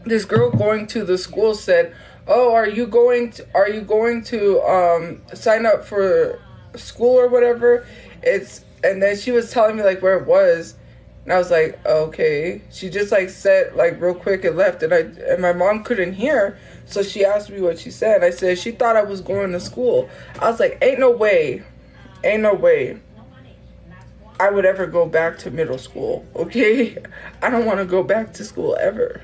this girl going to the school said, "Oh, are you going to sign up for school or whatever?" And then she was telling me like where it was, and I was like, "Okay." She just like said like real quick and left, and my mom couldn't hear, so she asked me what she said. I said she thought I was going to school. I was like, "Ain't no way, ain't no way I would ever go back to middle school, okay? I don't want to go back to school ever."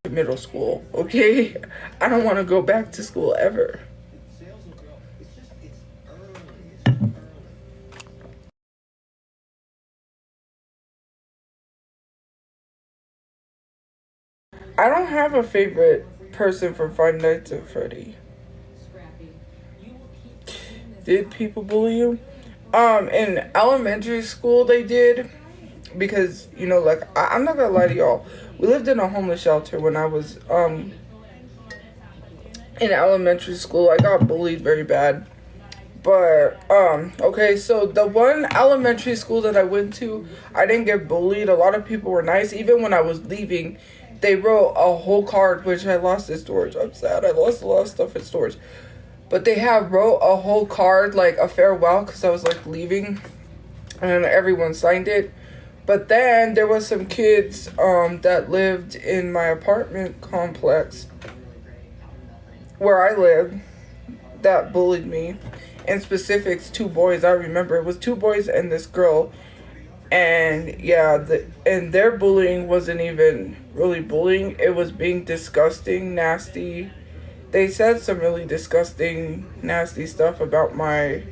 To middle school, okay? I don't want to go back to school ever. I don't have a favorite person from Five Nights at Freddy. Did people bully you? In elementary school they did, because like I'm not gonna lie to y'all. We lived in a homeless shelter when I was in elementary school. I got bullied very bad. But okay, so the one elementary school that I went to, I didn't get bullied. A lot of people were nice. Even when I was leaving, they wrote a whole card, which I lost in storage. I'm sad. I lost a lot of stuff in storage. But they have wrote a whole card, like a farewell, because I was like leaving, and everyone signed it. But then there was some kids that lived in my apartment complex where I lived that bullied me. In specifics, two boys. I remember it was two boys and this girl, and yeah, and their bullying wasn't even really bullying. It was being disgusting, nasty. They said some really disgusting, nasty stuff about my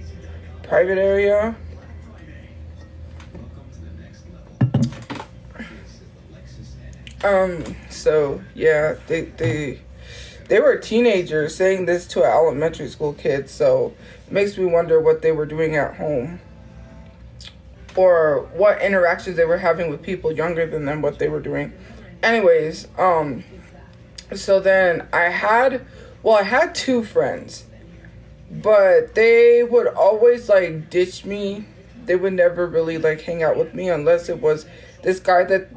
private area. So yeah, they were teenagers saying this to an elementary school kid, so it makes me wonder what they were doing at home, or what interactions they were having with people younger than them, what they were doing. Anyways, so then I had two friends, but they would always like ditch me. They would never really like hang out with me unless it was this guy that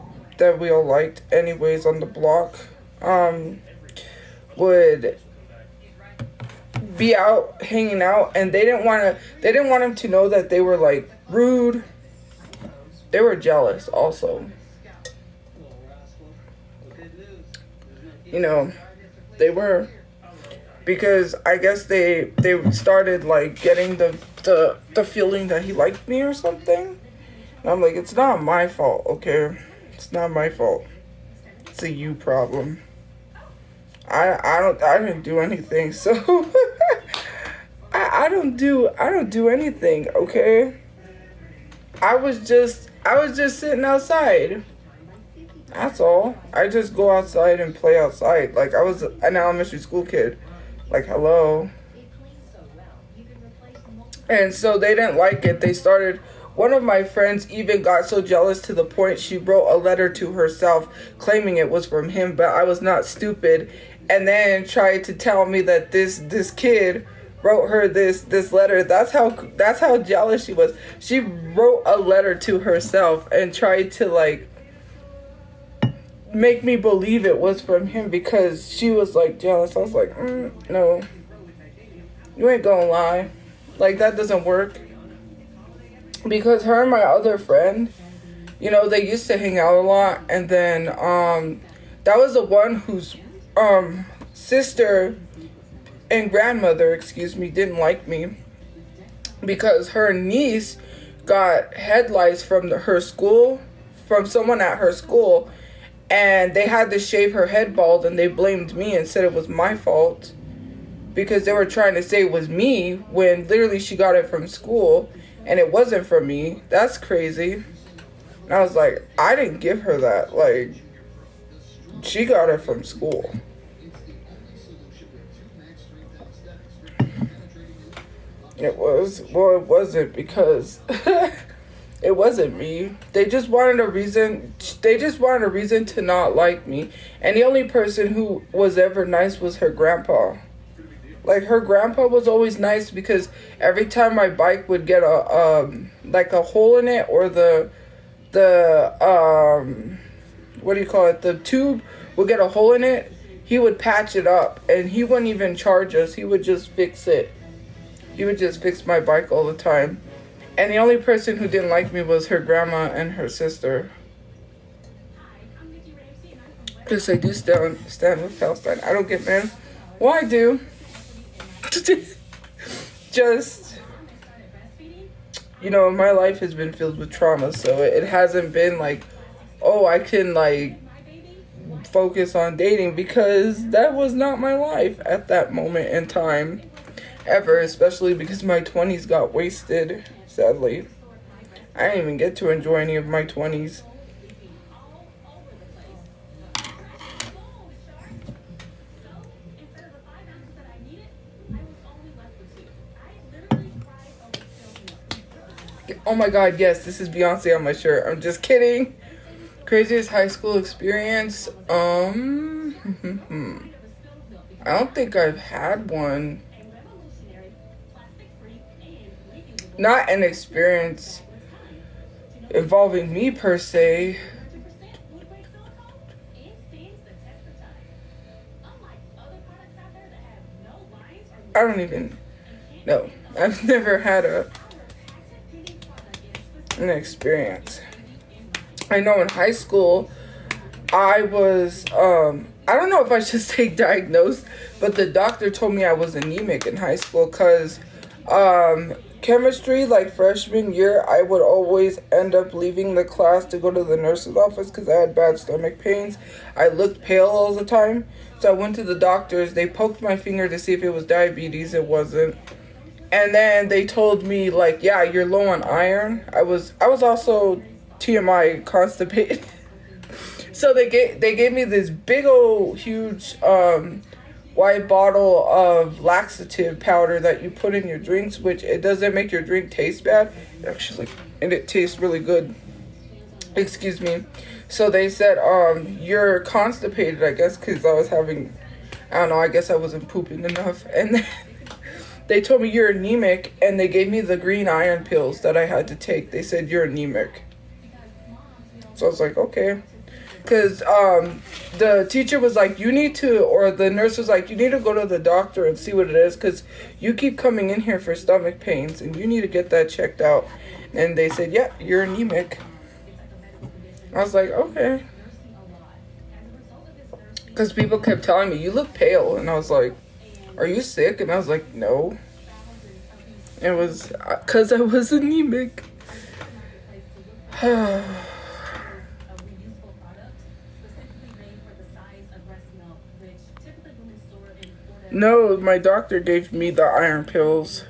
we all liked anyways on the block. Would be out hanging out, and they didn't want him to know that they were like rude. They were jealous also. They were, because I guess they started like getting the feeling that he liked me or something. And I'm like, it's not my fault, okay? It's not my fault. It's a you problem. I didn't do anything, so I don't do anything, okay? I was just sitting outside. That's all. I just go outside and play outside. Like I was an elementary school kid. Like, hello. And so they didn't like it. One of my friends even got so jealous to the point she wrote a letter to herself claiming it was from him, but I was not stupid, and then tried to tell me that this kid wrote her this letter. That's how jealous she was. She wrote a letter to herself and tried to like make me believe it was from him because she was like jealous. I was like, no, you ain't gonna lie. Like, that doesn't work. Because her and my other friend, they used to hang out a lot, and then that was the one whose sister and grandmother, didn't like me because her niece got head lice from her school, from someone at her school, and they had to shave her head bald, and they blamed me and said it was my fault because they were trying to say it was me when literally she got it from school and it wasn't from me. That's crazy. And I was like, I didn't give her that. Like, she got it from school. It wasn't because it wasn't me. They just wanted a reason to not like me. And the only person who was ever nice was her grandpa. Like her grandpa was always nice because every time my bike would get a like a hole in it, or the what do you call it? The tube would get a hole in it. He would patch it up, and he wouldn't even charge us. He would just fix it. He would just fix my bike all the time. And the only person who didn't like me was her grandma and her sister. Because I do stand with Palestine. I don't get mad. Well, I do. Just, you know, my life has been filled with trauma, so it hasn't been like, oh, I can like focus on dating, because that was not my life at that moment in time ever, especially because my 20s got wasted, sadly. I didn't even get to enjoy any of my 20s. Oh my god, yes, this is Beyonce on my shirt. I'm just kidding. Craziest high school experience? I don't think I've had one. Not an experience involving me per se. I don't even know. I've never had an experience. I know in high school, I was, I don't know if I should say diagnosed, but the doctor told me I was anemic in high school because chemistry, like freshman year, I would always end up leaving the class to go to the nurse's office because I had bad stomach pains. I looked pale all the time, so I went to the doctors. They poked my finger to see if it was diabetes. It wasn't. And then they told me, like, yeah, you're low on iron. I was also TMI constipated. So they gave me this big old huge white bottle of laxative powder that you put in your drinks, which it doesn't make your drink taste bad. And it tastes really good. Excuse me. So they said, you're constipated, I guess, because I was having, I don't know, I guess I wasn't pooping enough. And then they told me you're anemic, and they gave me the green iron pills that I had to take. They said, you're anemic. So I was like, okay. Because the teacher was like, you need to, or the nurse was like, you need to go to the doctor and see what it is, because you keep coming in here for stomach pains, and you need to get that checked out. And they said, yeah, you're anemic. I was like, okay. Because people kept telling me, you look pale. And I was like, are you sick? And I was like, no. It was because I was anemic. No, my doctor gave me the iron pills.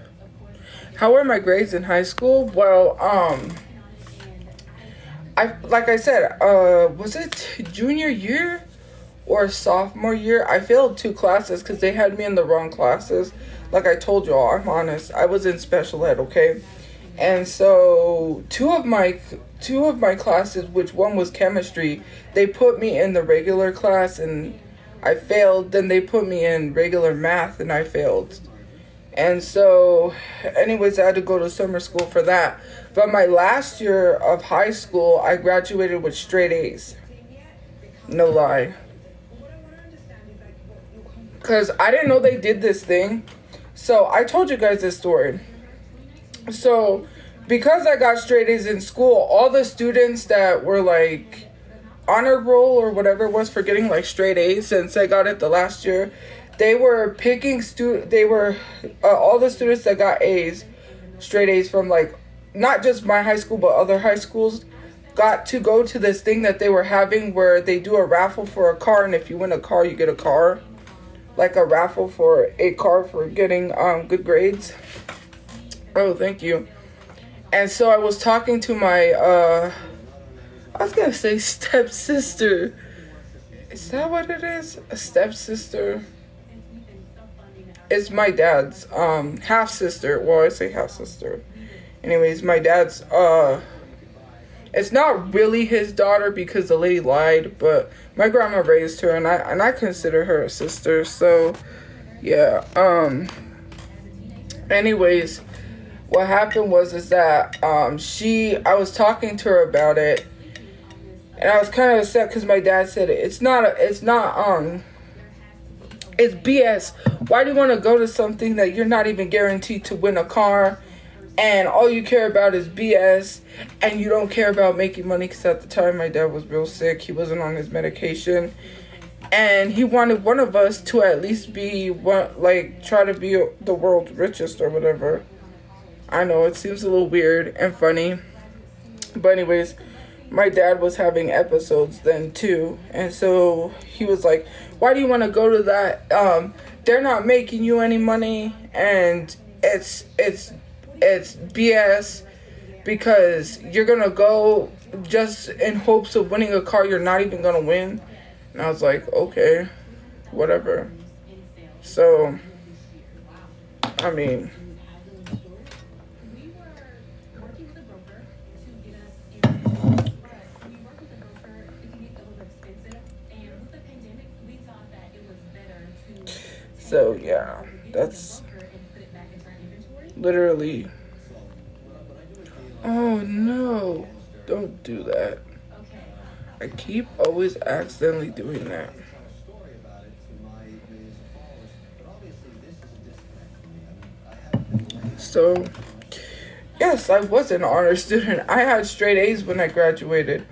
How were my grades in high school? Well, like I said, was it junior year or sophomore year? I failed 2 classes because they had me in the wrong classes. Like I told y'all, I'm honest. I was in special ed, okay? And so two of my classes, which one was chemistry, they put me in the regular class and I failed. Then they put me in regular math and I failed. And so, anyways, I had to go to summer school for that. But my last year of high school, I graduated with straight A's. No lie. Because I didn't know they did this thing. So, I told you guys this story. So, because I got straight A's in school, all the students that were like honor roll or whatever it was for getting like straight A's, since I got it the last year, they were picking all the students that got A's, straight A's from like not just my high school but other high schools, got to go to this thing that they were having where they do a raffle for a car, and if you win a car you get a car, like a raffle for a car for getting good grades. Oh, thank you. And so I was talking to my I was gonna say stepsister. Is that what it is? A stepsister? It's my dad's half sister. Well, I say half sister. Anyways, my dad's it's not really his daughter because the lady lied, but my grandma raised her and I consider her a sister. So Yeah. Anyways, what happened was is that I was talking to her about it, and I was kind of upset because my dad said it. It's BS. Why do you want to go to something that you're not even guaranteed to win a car, and all you care about is BS, and you don't care about making money? Because at the time my dad was real sick. He wasn't on his medication, and he wanted one of us to at least be one, like try to be the world's richest or whatever. I know it seems a little weird and funny, but anyways, my dad was having episodes then too, and so he was like, why do you want to go to that? They're not making you any money, and it's BS, because you're gonna go just in hopes of winning a car you're not even gonna win. And I was like, okay, whatever. So I mean, so yeah, that's literally. Oh no, don't do that. I keep always accidentally doing that. So, yes, I was an honor student. I had straight A's when I graduated.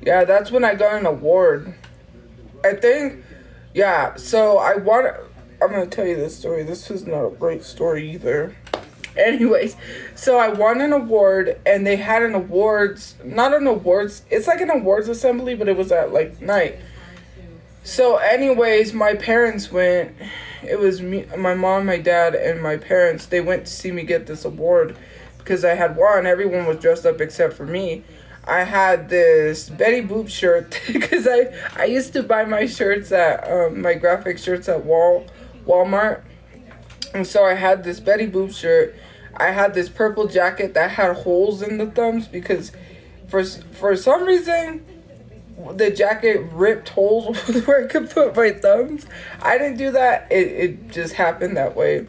Yeah, that's when I got an award. I think, yeah, so I'm going to tell you this story. This is not a great story either. Anyways, so I won an award, and they had it's like an awards assembly, but it was at like night. So anyways, my parents went. It was me, my mom, my dad, and my parents. They went to see me get this award because I had won. Everyone was dressed up except for me. I had this Betty Boop shirt because I used to buy my shirts at my graphic shirts at Walmart. And so I had this Betty Boop shirt. I had this purple jacket that had holes in the thumbs because for some reason the jacket ripped holes where I could put my thumbs. I didn't do that. It just happened that way.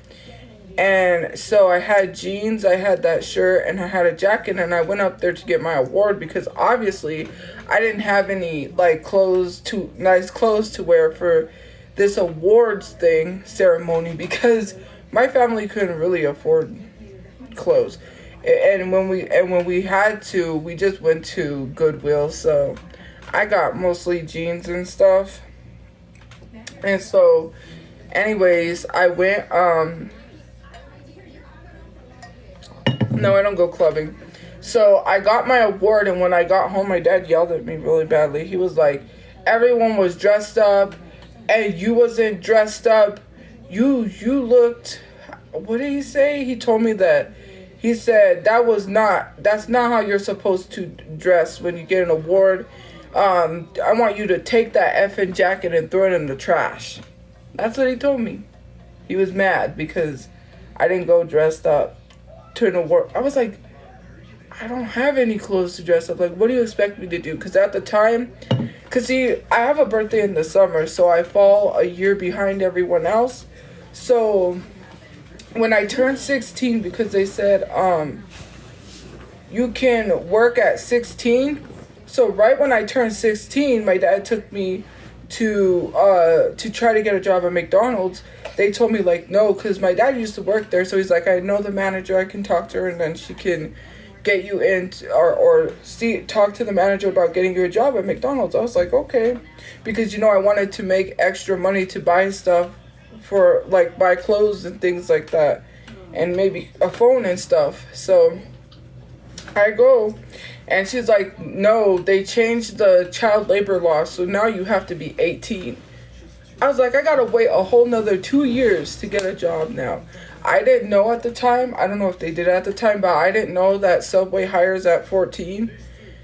And so I had jeans, I had that shirt, and I had a jacket, and I went up there to get my award because obviously I didn't have any like nice clothes to wear for this awards ceremony because my family couldn't really afford clothes. And when we had to, we just went to Goodwill, so I got mostly jeans and stuff. And so anyways, I went no, I don't go clubbing. So I got my award, and when I got home, my dad yelled at me really badly. He was like, everyone was dressed up and you wasn't dressed up. You looked, what did he say? He told me that. He said, that's not how you're supposed to dress when you get an award. I want you to take that effing jacket and throw it in the trash. That's what he told me. He was mad because I didn't go dressed up to an award. I was like, I don't have any clothes to dress up. Like, what do you expect me to do? Because at the time, see, I have a birthday in the summer, so I fall a year behind everyone else. So when I turned 16, because they said you can work at 16. So right when I turned 16, my dad took me to try to get a job at McDonald's. They told me like no, because my dad used to work there, so he's like, I know the manager, I can talk to her, and then she can get you in or talk to the manager about getting you a job at McDonald's. I was like, okay, because I wanted to make extra money to buy stuff for like buy clothes and things like that, and maybe a phone and stuff. So I go, and she's like, no, they changed the child labor law, so now you have to be 18. I was like, I gotta wait a whole nother 2 years to get a job now. I didn't know at the time. I don't know if they did at the time, but I didn't know that Subway hires at 14.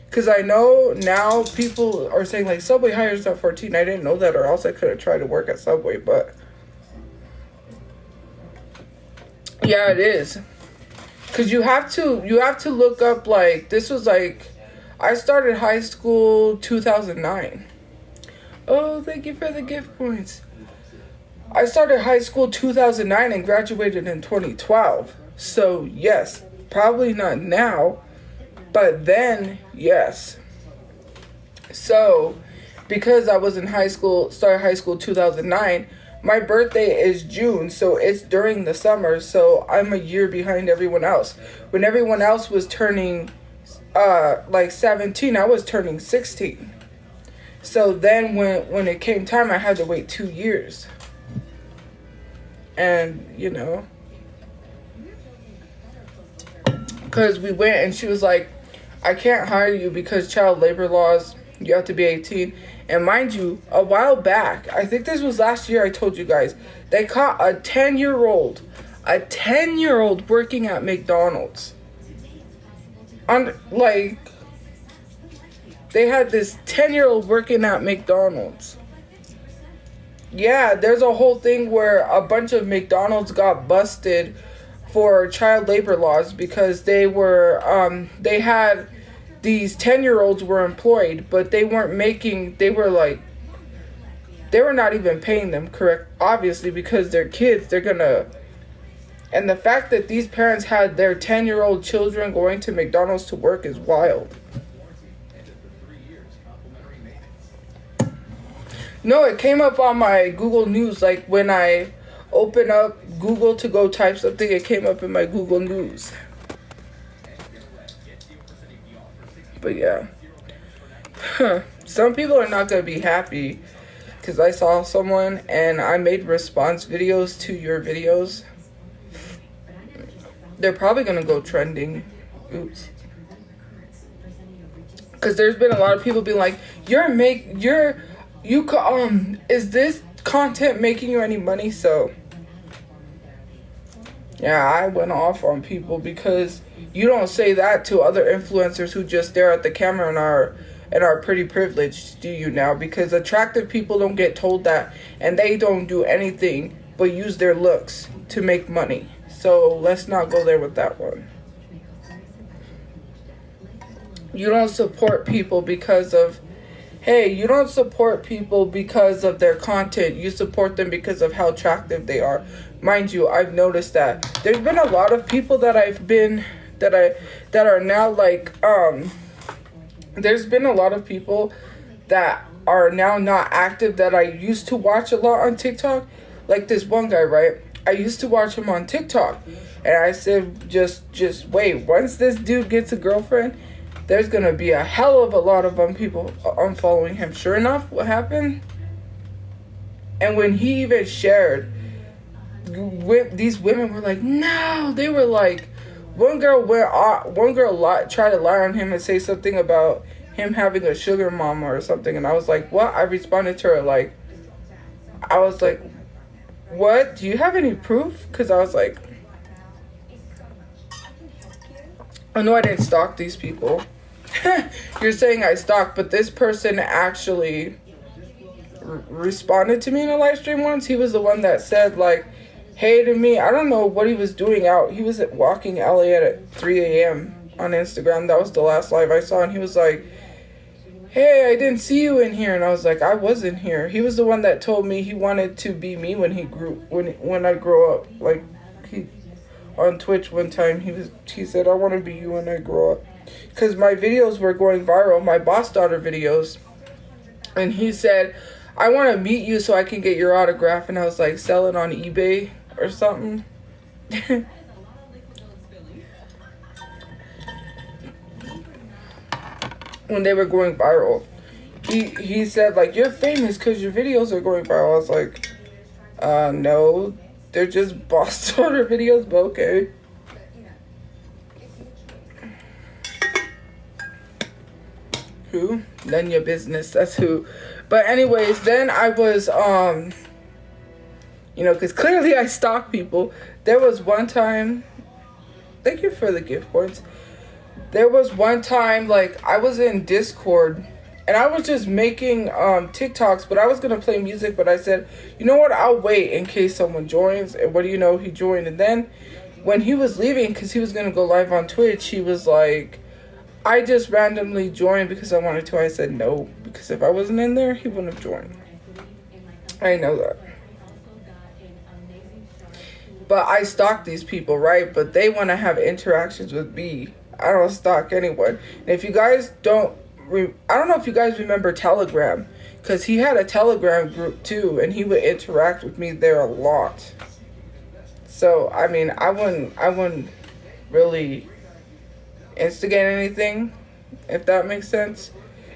Because I know now people are saying, like, Subway hires at 14. I didn't know that, or else I could have tried to work at Subway, but yeah, it is. Because you have to look up, like, this was, like, I started high school 2009. Oh, thank you for the gift points. I started high school 2009 and graduated in 2012. So, yes, probably not now, but then, yes. So, because I was in high school, started high school 2009, my birthday is June, so it's during the summer, so I'm a year behind everyone else. When everyone else was turning, 17, I was turning 16. So then when it came time, I had to wait 2 years. And, because we went and she was like, I can't hire you because child labor laws, you have to be 18. And mind you, a while back, I think this was last year, I told you guys, they caught a 10-year-old working at McDonald's. They had this 10-year-old working at McDonald's. Yeah, there's a whole thing where a bunch of McDonald's got busted for child labor laws because they had these 10-year-olds were employed, but they were not even paying them correct, obviously, because they're kids, and the fact that these parents had their 10-year-old children going to McDonald's to work is wild. No, it came up on my Google News, like when I open up Google to go type something, it came up in my Google News. But yeah. Some people are not going to be happy because I saw someone and I made response videos to your videos. They're probably going to go trending. Oops. Because there's been a lot of people being like, is this content making you any money? So yeah, I went off on people because you don't say that to other influencers who just stare at the camera and are pretty privileged, do you now? Because attractive people don't get told that, and they don't do anything but use their looks to make money. So let's not go there with that one. You don't support people because of their content. You support them because of how attractive they are. Mind you, I've noticed that there's been a lot of people there's been a lot of people that are now not active that I used to watch a lot on TikTok. Like this one guy, right? I used to watch him on TikTok, and I said, just wait. Once this dude gets a girlfriend, there's gonna be a hell of a lot of people unfollowing him. Sure enough, what happened? And when he even shared, these women were like, no. They were like, one girl tried to lie on him and say something about him having a sugar mama or something, and I was like, what? I responded to her like, what? Do you have any proof? Because I was like, I know I didn't stalk these people. You're saying I stalked, but this person actually responded to me in a live stream once. He was the one that said, like, hey to me. I don't know what he was doing out. He was walking LA at 3 a.m. on Instagram. That was the last live I saw, and he was like, hey, I didn't see you in here. And I was like, I was in here. He was the one that told me he wanted to be me when I grow up. Like, he on Twitch one time, he said, I want to be you when I grow up. Because my videos were going viral, my boss daughter videos. And he said, I want to meet you so I can get your autograph. And I was like, sell it on eBay or something. When they were going viral. He said, like, you're famous because your videos are going viral. I was like, no. They're just boss daughter videos, but okay. Who? None your business. That's who. But anyways, then I was, because clearly I stalk people. There was one time, thank you for the gift points. There was one time, like, I was in Discord, and I was just making TikToks, but I was going to play music, but I said, you know what, I'll wait in case someone joins, and what do you know, he joined. And then when he was leaving, because he was going to go live on Twitch, he was like, I just randomly joined because I wanted to. I said no, because if I wasn't in there, he wouldn't have joined. I know that. But I stalk these people, right? But they want to have interactions with me. I don't stalk anyone. And if you guys don't, I don't know if you guys remember Telegram, because he had a Telegram group too, and he would interact with me there a lot. So I mean, I wouldn't really instigate anything, if that makes sense.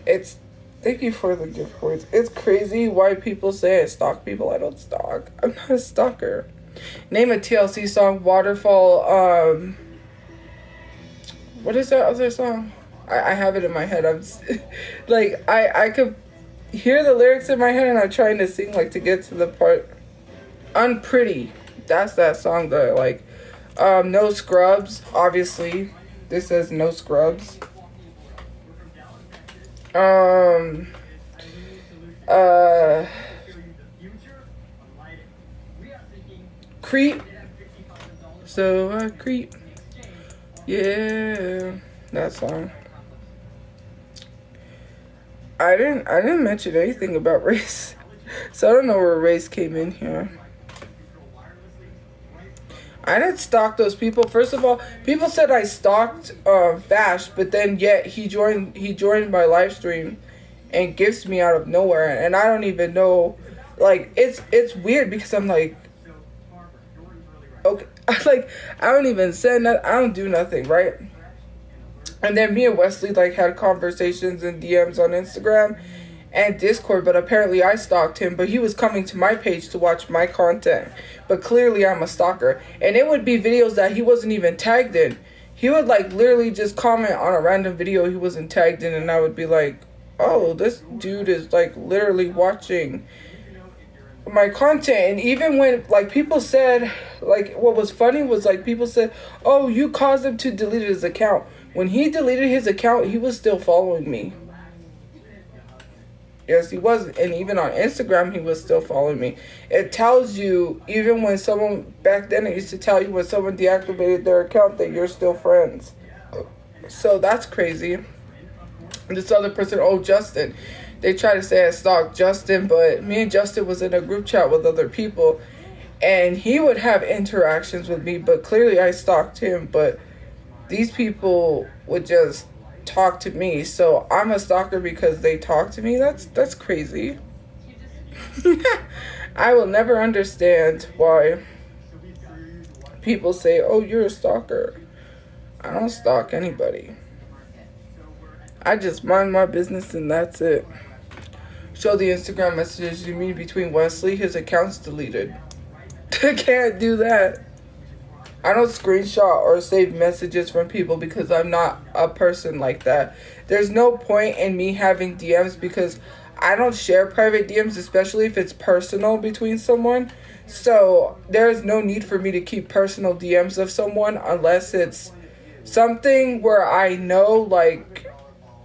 It's thank you for the gift words. It's crazy why people say I stalk people. I don't stalk. I'm not a stalker. Name a TLC song. Waterfall. What is that other song? I have it in my head. I'm like I could hear the lyrics in my head and I'm trying to sing like to get to the part. Unpretty. That's that song that I like. No Scrubs. Obviously, this says No Scrubs. Creep. So I creep. Yeah, that song. I didn't mention anything about race, so I don't know where race came in here. I didn't stalk those people. First of all, people said I stalked Vash, but then yet he joined my live stream and gifts me out of nowhere, and I don't even know. Like it's weird because I'm like, okay, I don't even send that. I don't do nothing, right? And then me and Wesley like had conversations and DMs on Instagram and Discord, but apparently I stalked him, but he was coming to my page to watch my content. But clearly I'm a stalker. And it would be videos that he wasn't even tagged in. He would like literally just comment on a random video he wasn't tagged in, and I would be like, oh, this dude is like literally watching my content. And even when like people said, like what was funny was like people said, oh, you caused him to delete his account. When he deleted his account, he was still following me. Yes, he was. And even on Instagram, he was still following me. It tells you, even when someone, back then it used to tell you when someone deactivated their account that you're still friends. So that's crazy. This other person, oh, Justin. They try to say I stalked Justin, but me and Justin was in a group chat with other people. And he would have interactions with me, but clearly I stalked him. But these people would just talk to me, so I'm a stalker because they talk to me. That's crazy. I will never understand why people say, oh, you're a stalker. I don't stalk anybody. I just mind my business and that's it. Show the Instagram messages you mean between Wesley. His account's deleted. I can't do that. I don't screenshot or save messages from people because I'm not a person like that. There's no point in me having DMs because I don't share private DMs, especially if it's personal between someone. So there's no need for me to keep personal DMs of someone unless it's something where I know, like,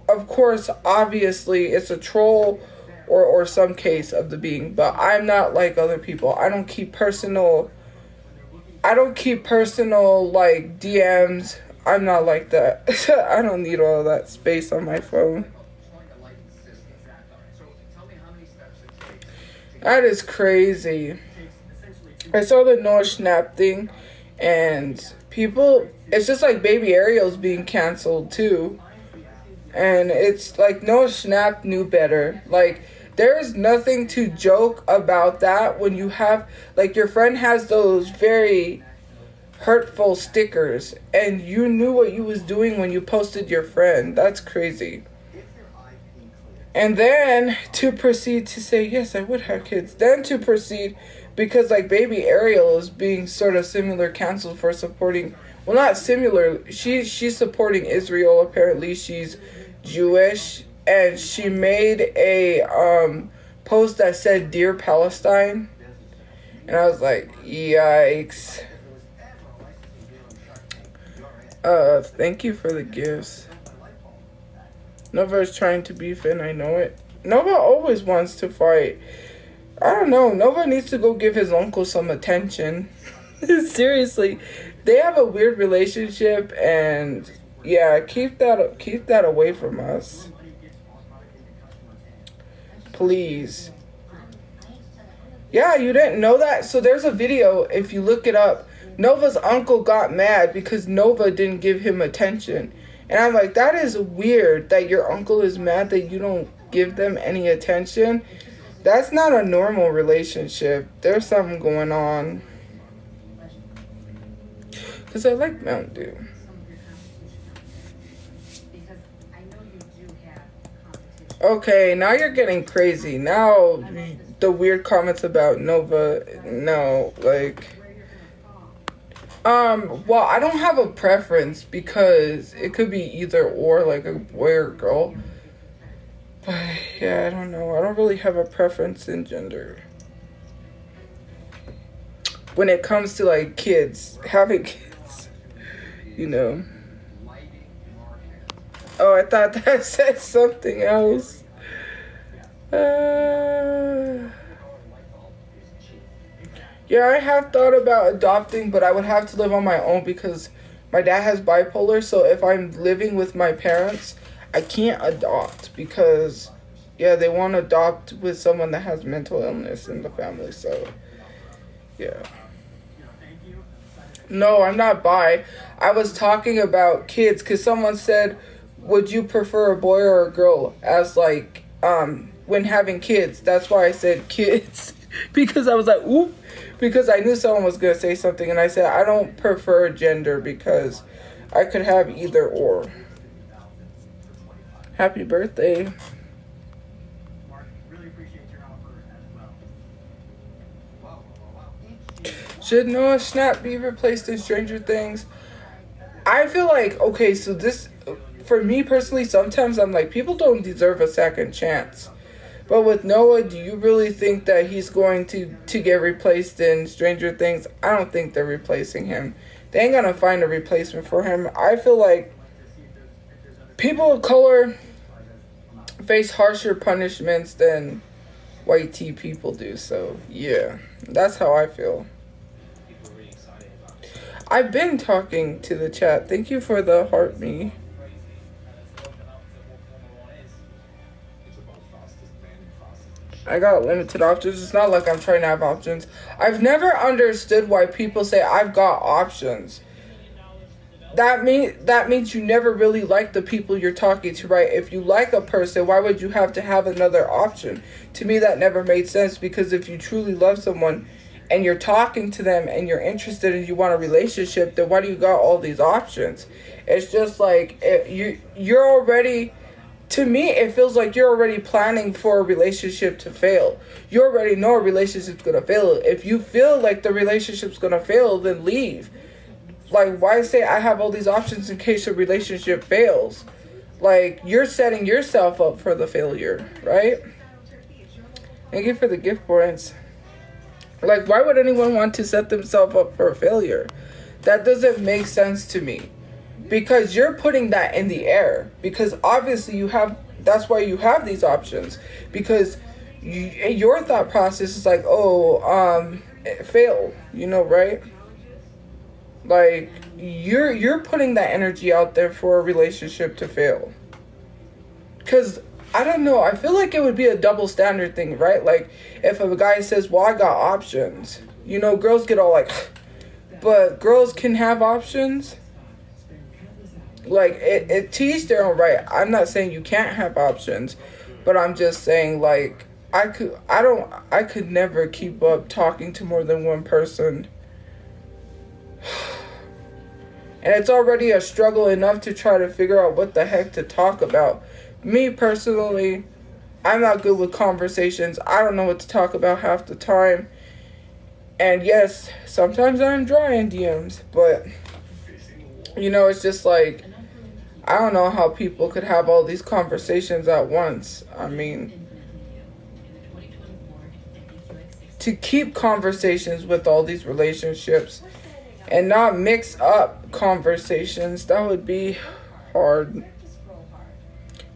of course, obviously it's a troll or some case of the being. But I'm not like other people. I don't keep personal like DMs. I'm not like that. I don't need all of that space on my phone. That is crazy. I saw the Noah Schnapp thing, and people, it's just like Baby Ariel's being canceled too. And it's like Noah Schnapp knew better. Like, there's nothing to joke about that when you have, like, your friend has those very hurtful stickers and you knew what you was doing when you posted your friend. That's crazy. And then to proceed to say, yes, I would have kids. Then to proceed, because like Baby Ariel is being sort of similar canceled for supporting, well, not similar, she's supporting Israel. Apparently she's Jewish. And she made a post that said, Dear Palestine. And I was like, yikes. Thank you for the gifts. Nova is trying to beef and I know it. Nova always wants to fight. I don't know. Nova needs to go give his uncle some attention. Seriously. They have a weird relationship and yeah, keep that away from us. Please. Yeah, you didn't know that? So there's a video, if you look it up, Nova's uncle got mad because Nova didn't give him attention. And I'm like, that is weird that your uncle is mad that you don't give them any attention. That's not a normal relationship. There's something going on. Because I like Mountain Dew. Okay, now you're getting crazy. Now the weird comments about Nova, no, like, well, I don't have a preference because it could be either or, like a boy or girl. But yeah, I don't know. I don't really have a preference in gender. When it comes to like kids, having kids, you know. Oh, I thought that said something else. Yeah, I have thought about adopting, but I would have to live on my own because my dad has bipolar. So if I'm living with my parents, I can't adopt because, yeah, they won't adopt with someone that has mental illness in the family. So, yeah. No, I'm not bi. I was talking about kids because someone said, would you prefer a boy or a girl as like when having kids? That's why I said kids because I was like, oop, because I knew someone was going to say something and I said I don't prefer gender because I could have either or. Happy birthday. Should Noah Schnapp be replaced in Stranger Things? I feel like, okay, so this, for me personally, sometimes I'm like, people don't deserve a second chance. But with Noah, do you really think that he's going to get replaced in Stranger Things? I don't think they're replacing him. They ain't gonna find a replacement for him. I feel like people of color face harsher punishments than white tea people do. So, yeah, that's how I feel. I've been talking to the chat. Thank you for the heart me. I got limited options. It's not like I'm trying to have options. I've never understood why people say I've got options. That means you never really like the people you're talking to, right? If you like a person, why would you have to have another option? To me, that never made sense because if you truly love someone and you're talking to them and you're interested and you want a relationship, then why do you got all these options? It's just like you're already, to me, it feels like you're already planning for a relationship to fail. You already know a relationship's going to fail. If you feel like the relationship's going to fail, then leave. Like, why say I have all these options in case a relationship fails? Like, you're setting yourself up for the failure, right? Thank you for the gift points. Like, why would anyone want to set themselves up for a failure? That doesn't make sense to me. Because you're putting that in the air. Because obviously that's why you have these options. Because your thought process is like, fail, right? Like, you're putting that energy out there for a relationship to fail. Because, I don't know, I feel like it would be a double standard thing, right? Like, if a guy says, well, I got options. Girls get all like, but girls can have options. Like, it teach their own right. I'm not saying you can't have options. But I'm just saying, like, I could never keep up talking to more than one person. And it's already a struggle enough to try to figure out what the heck to talk about. Me personally, I'm not good with conversations. I don't know what to talk about half the time. And yes, sometimes I'm dry in DMs, but it's just like, I don't know how people could have all these conversations at once. I mean, to keep conversations with all these relationships and not mix up conversations, that would be hard.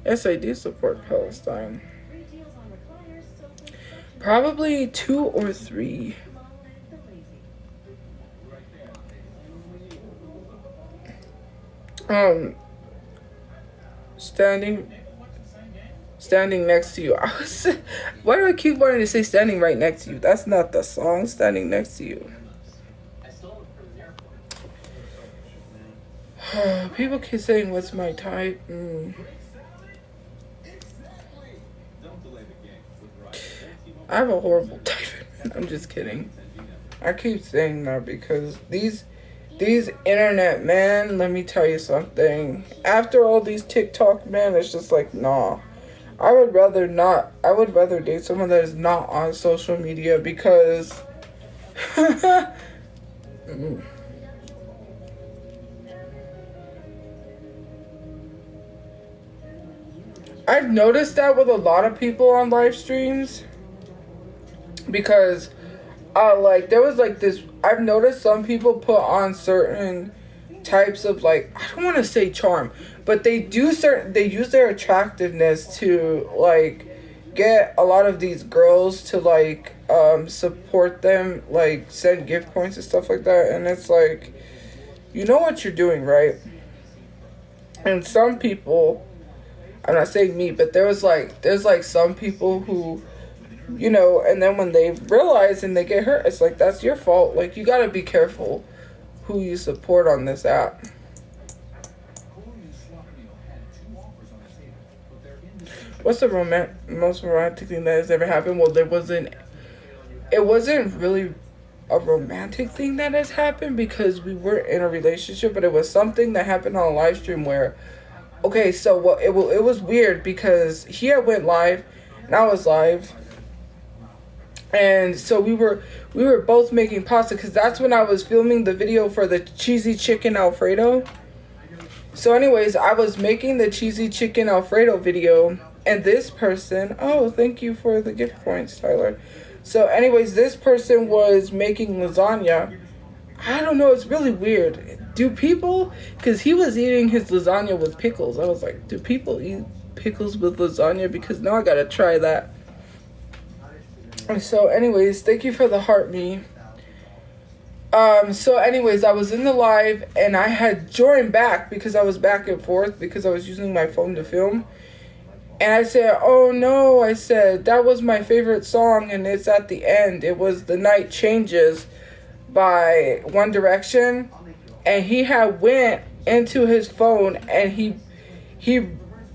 Yes, I do support Palestine. Probably 2 or 3. Standing next to you. Why do I keep wanting to say standing right next to you? That's not the song, standing next to you. People keep saying, what's my type? I have a horrible type. I'm just kidding. I keep saying that because these internet men, let me tell you something. After all these TikTok men, it's just like, nah. I would rather not. I would rather date someone that is not on social media because I've noticed that with a lot of people on live streams because like there was like this, I've noticed some people put on certain types of, like, I don't want to say charm, but they use their attractiveness to like get a lot of these girls to like support them, like send gift points and stuff like that. And it's like, you know what you're doing, right? And some people, I'm not saying me, but there's like some people who, you know, and then when they realize and they get hurt, it's like, that's your fault. Like, you gotta be careful who you support on this app. What's the most romantic thing that has ever happened? Well, it wasn't really a romantic thing that has happened because we weren't in a relationship, but it was something that happened on a live stream where, okay, so it was weird because he had went live and I was live. And so we were both making pasta because that's when I was filming the video for the cheesy chicken Alfredo. So anyways, I was making the cheesy chicken Alfredo video, and this person, oh, thank you for the gift points, Tyler. So anyways, this person was making lasagna. I don't know, it's really weird. Do people, because he was eating his lasagna with pickles. I was like, do people eat pickles with lasagna? Because now I gotta try that. So anyways, thank you for the heart me. So anyways, I was in the live and I had joined back because I was back and forth because I was using my phone to film. And I said, oh no, I said, that was my favorite song and it's at the end. It was The Night Changes by One Direction. And he had went into his phone and he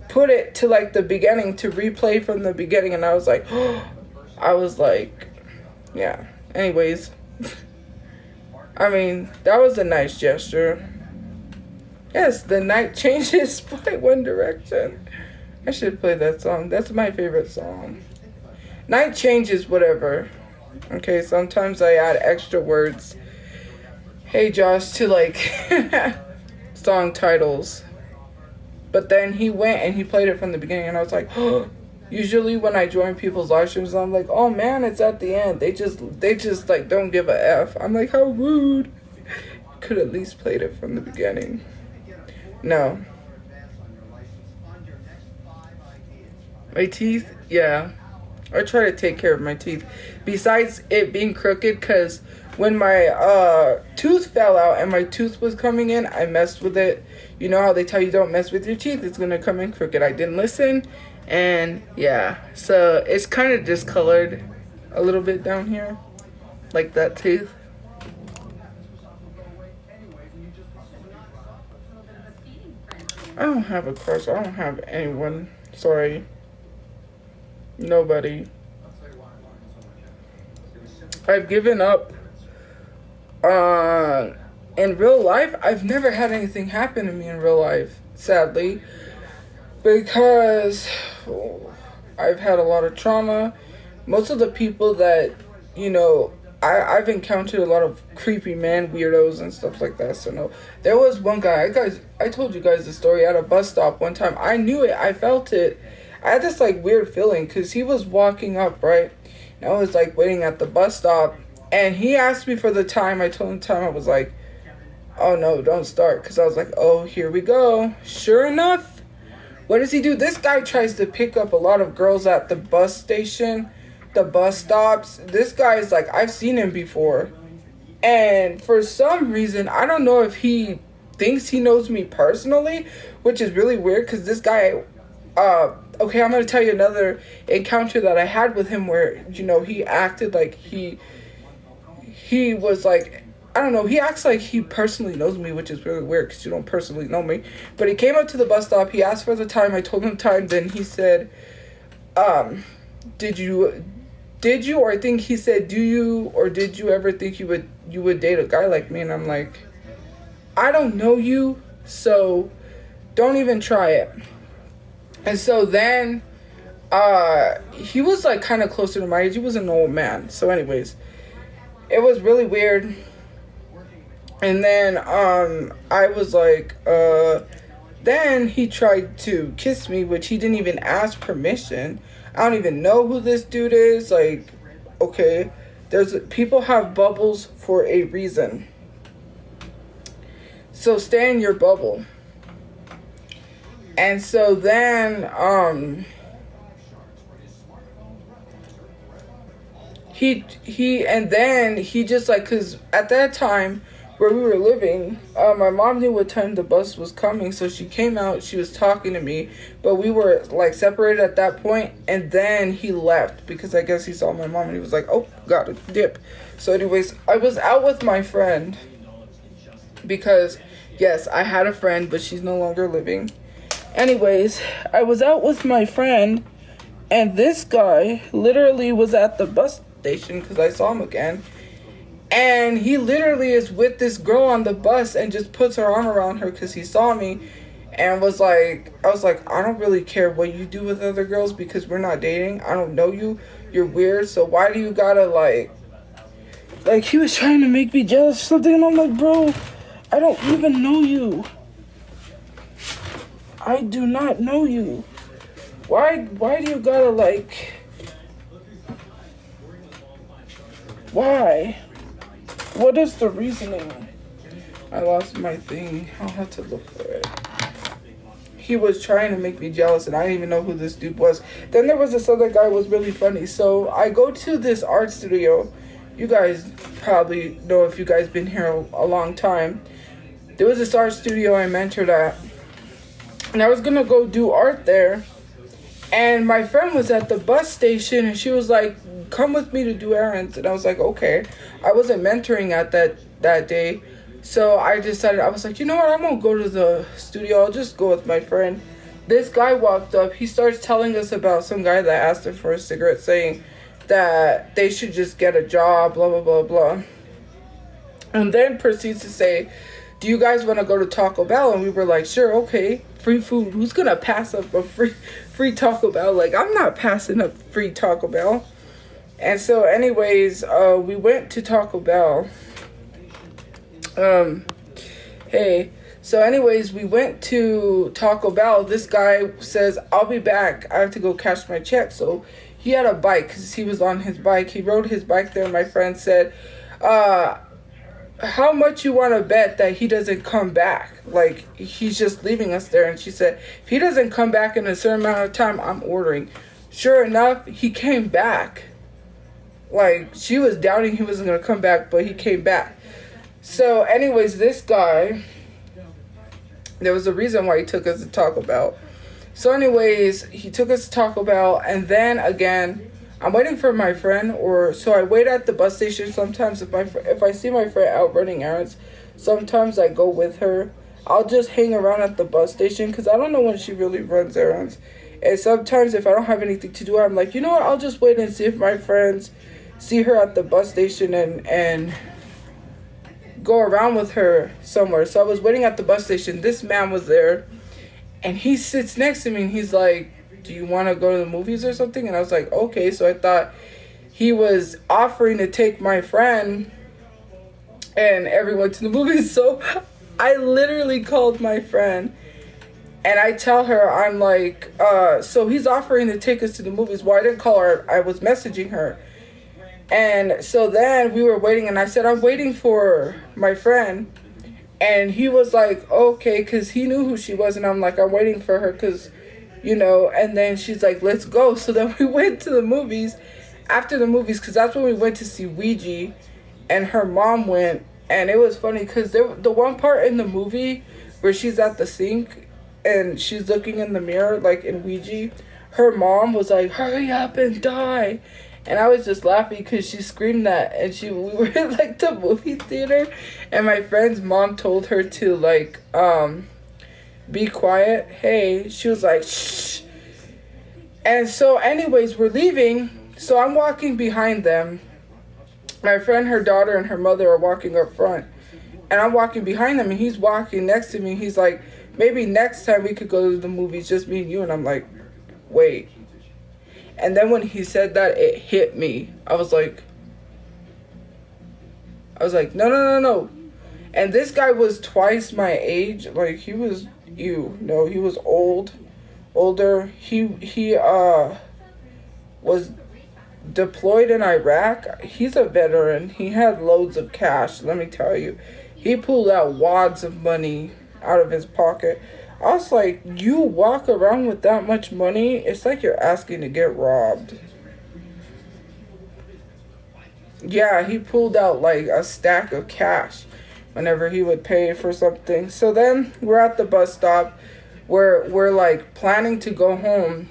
put it to like the beginning to replay from the beginning. And I was like, yeah. Anyways, I mean, that was a nice gesture. Yes, The Night Changes by One Direction. I should play that song. That's my favorite song. Night Changes, whatever. Okay, sometimes I add extra words. Hey, Josh, to like song titles. But then he went and he played it from the beginning, and I was like, oh. Usually when I join people's live streams, I'm like, oh man, it's at the end. They just like don't give a F. I'm like, how rude. Could at least played it from the beginning. No. My teeth, yeah. I try to take care of my teeth. Besides it being crooked, because when my tooth fell out and my tooth was coming in, I messed with it. You know how they tell you don't mess with your teeth, it's going to come in crooked. I didn't listen. And yeah, so it's kind of discolored a little bit down here, like that tooth. I don't have a crush. I don't have anyone. Sorry. Nobody. I've given up. In real life, I've never had anything happen to me in real life, sadly. Because I've had a lot of trauma. Most of the people that, you know, I've encountered a lot of creepy man weirdos and stuff like that. So no, there was one guy, I told you guys the story at a bus stop one time. I knew it, I felt it. I had this like weird feeling because he was walking up, right? And I was like waiting at the bus stop and he asked me for the time. I told him the time. I was like, oh no, don't start. Because I was like, oh, here we go. Sure enough. What does he do? This guy tries to pick up a lot of girls at the bus station, the bus stops. This guy is like, I've seen him before. And for some reason, I don't know if he thinks he knows me personally, which is really weird because this guy, okay, I'm going to tell you another encounter that I had with him where, you know, he acted like he was like, I don't know, he acts like he personally knows me, which is really weird because you don't personally know me. But he came up to the bus stop, he asked for the time, I told him time, then he said, did you, or I think he said, do you, or did you ever think you would date a guy like me? And I'm like, I don't know you, so don't even try it. And so then, he was like kind of closer to my age. He was an old man. So anyways, it was really weird. And then, I was like, then he tried to kiss me, which he didn't even ask permission. I don't even know who this dude is. Like, okay, people have bubbles for a reason. So stay in your bubble. And so then, he just like, cause at that time where we were living, my mom knew what time the bus was coming, so she came out, she was talking to me, but we were like separated at that point, and then he left because I guess he saw my mom and he was like, oh, gotta dip. So anyways, I was out with my friend because yes, I had a friend, but she's no longer living. Anyways, I was out with my friend, and this guy literally was at the bus station because I saw him again. And he literally is with this girl on the bus and just puts her arm around her because he saw me and was like, I was like, I don't really care what you do with other girls because we're not dating. I don't know you. You're weird. So why do you gotta like he was trying to make me jealous or something. And I'm like, bro, I don't even know you. I do not know you. Why do you gotta like, why? What is the reasoning? I lost my thing. I'll have to look for it. He was trying to make me jealous and I didn't even know who this dude was. Then there was this other guy who was really funny. So I go to this art studio. You guys probably know if you guys been here a long time. There was this art studio I mentored at. And I was gonna go do art there. And my friend was at the bus station and she was like, come with me to do errands. And I was like, okay. I wasn't mentoring at that day. So I decided, I was like, you know what? I won't go to the studio. I'll just go with my friend. This guy walked up. He starts telling us about some guy that asked him for a cigarette, saying that they should just get a job, blah, blah, blah, blah. And then proceeds to say, do you guys want to go to Taco Bell? And we were like, sure, okay. Free food. Who's going to pass up a free Taco Bell? Like, I'm not passing up free Taco Bell. And so anyways, we went to Taco Bell. So anyways, we went to Taco Bell. This guy says, I'll be back. I have to go cash my check. So he had a bike because he was on his bike. He rode his bike there. My friend said, how much you want to bet that he doesn't come back? Like, he's just leaving us there. And she said, if he doesn't come back in a certain amount of time, I'm ordering. Sure enough, he came back. Like, she was doubting he wasn't going to come back, but he came back. So, anyways, this guy, there was a reason why he took us to Taco Bell. So, anyways, he took us to Taco Bell, and then, again, I'm waiting for my friend, so I wait at the bus station. Sometimes if I see my friend out running errands, sometimes I go with her. I'll just hang around at the bus station because I don't know when she really runs errands. And sometimes if I don't have anything to do, I'm like, you know what, I'll just wait and see if my friends see her at the bus station and go around with her somewhere. So I was waiting at the bus station. This man was there, and he sits next to me, and he's like, do you want to go to the movies or something? And I was like, okay. So I thought he was offering to take my friend and everyone to the movies. So I literally called my friend and I tell her, I'm like, so he's offering to take us to the movies. Well, I didn't call her. I was messaging her. And so then we were waiting, and I said, I'm waiting for my friend. And he was like, okay, because he knew who she was. And I'm like, I'm waiting for her because, you know, and then she's like, let's go. So then we went to the movies. After the movies, because that's when we went to see Ouija, and her mom went. And it was funny because the one part in the movie where she's at the sink and she's looking in the mirror, like in Ouija, her mom was like, hurry up and die. And I was just laughing because she screamed that, and we were in like the movie theater, and my friend's mom told her to like be quiet. Hey, she was like shh. And so anyways, we're leaving. So I'm walking behind them. My friend, her daughter, and her mother are walking up front. And I'm walking behind him, and he's walking next to me. He's like, maybe next time we could go to the movies, just me and you. And I'm like, wait. And then when he said that, it hit me. I was like, no. And this guy was twice my age. Like, he was, he was older. He was deployed in Iraq. He's a veteran. He had loads of cash, let me tell you. He pulled out wads of money out of his pocket. I was like, you walk around with that much money? It's like you're asking to get robbed. Yeah, he pulled out like a stack of cash whenever he would pay for something. So then we're at the bus stop. We're like planning to go home.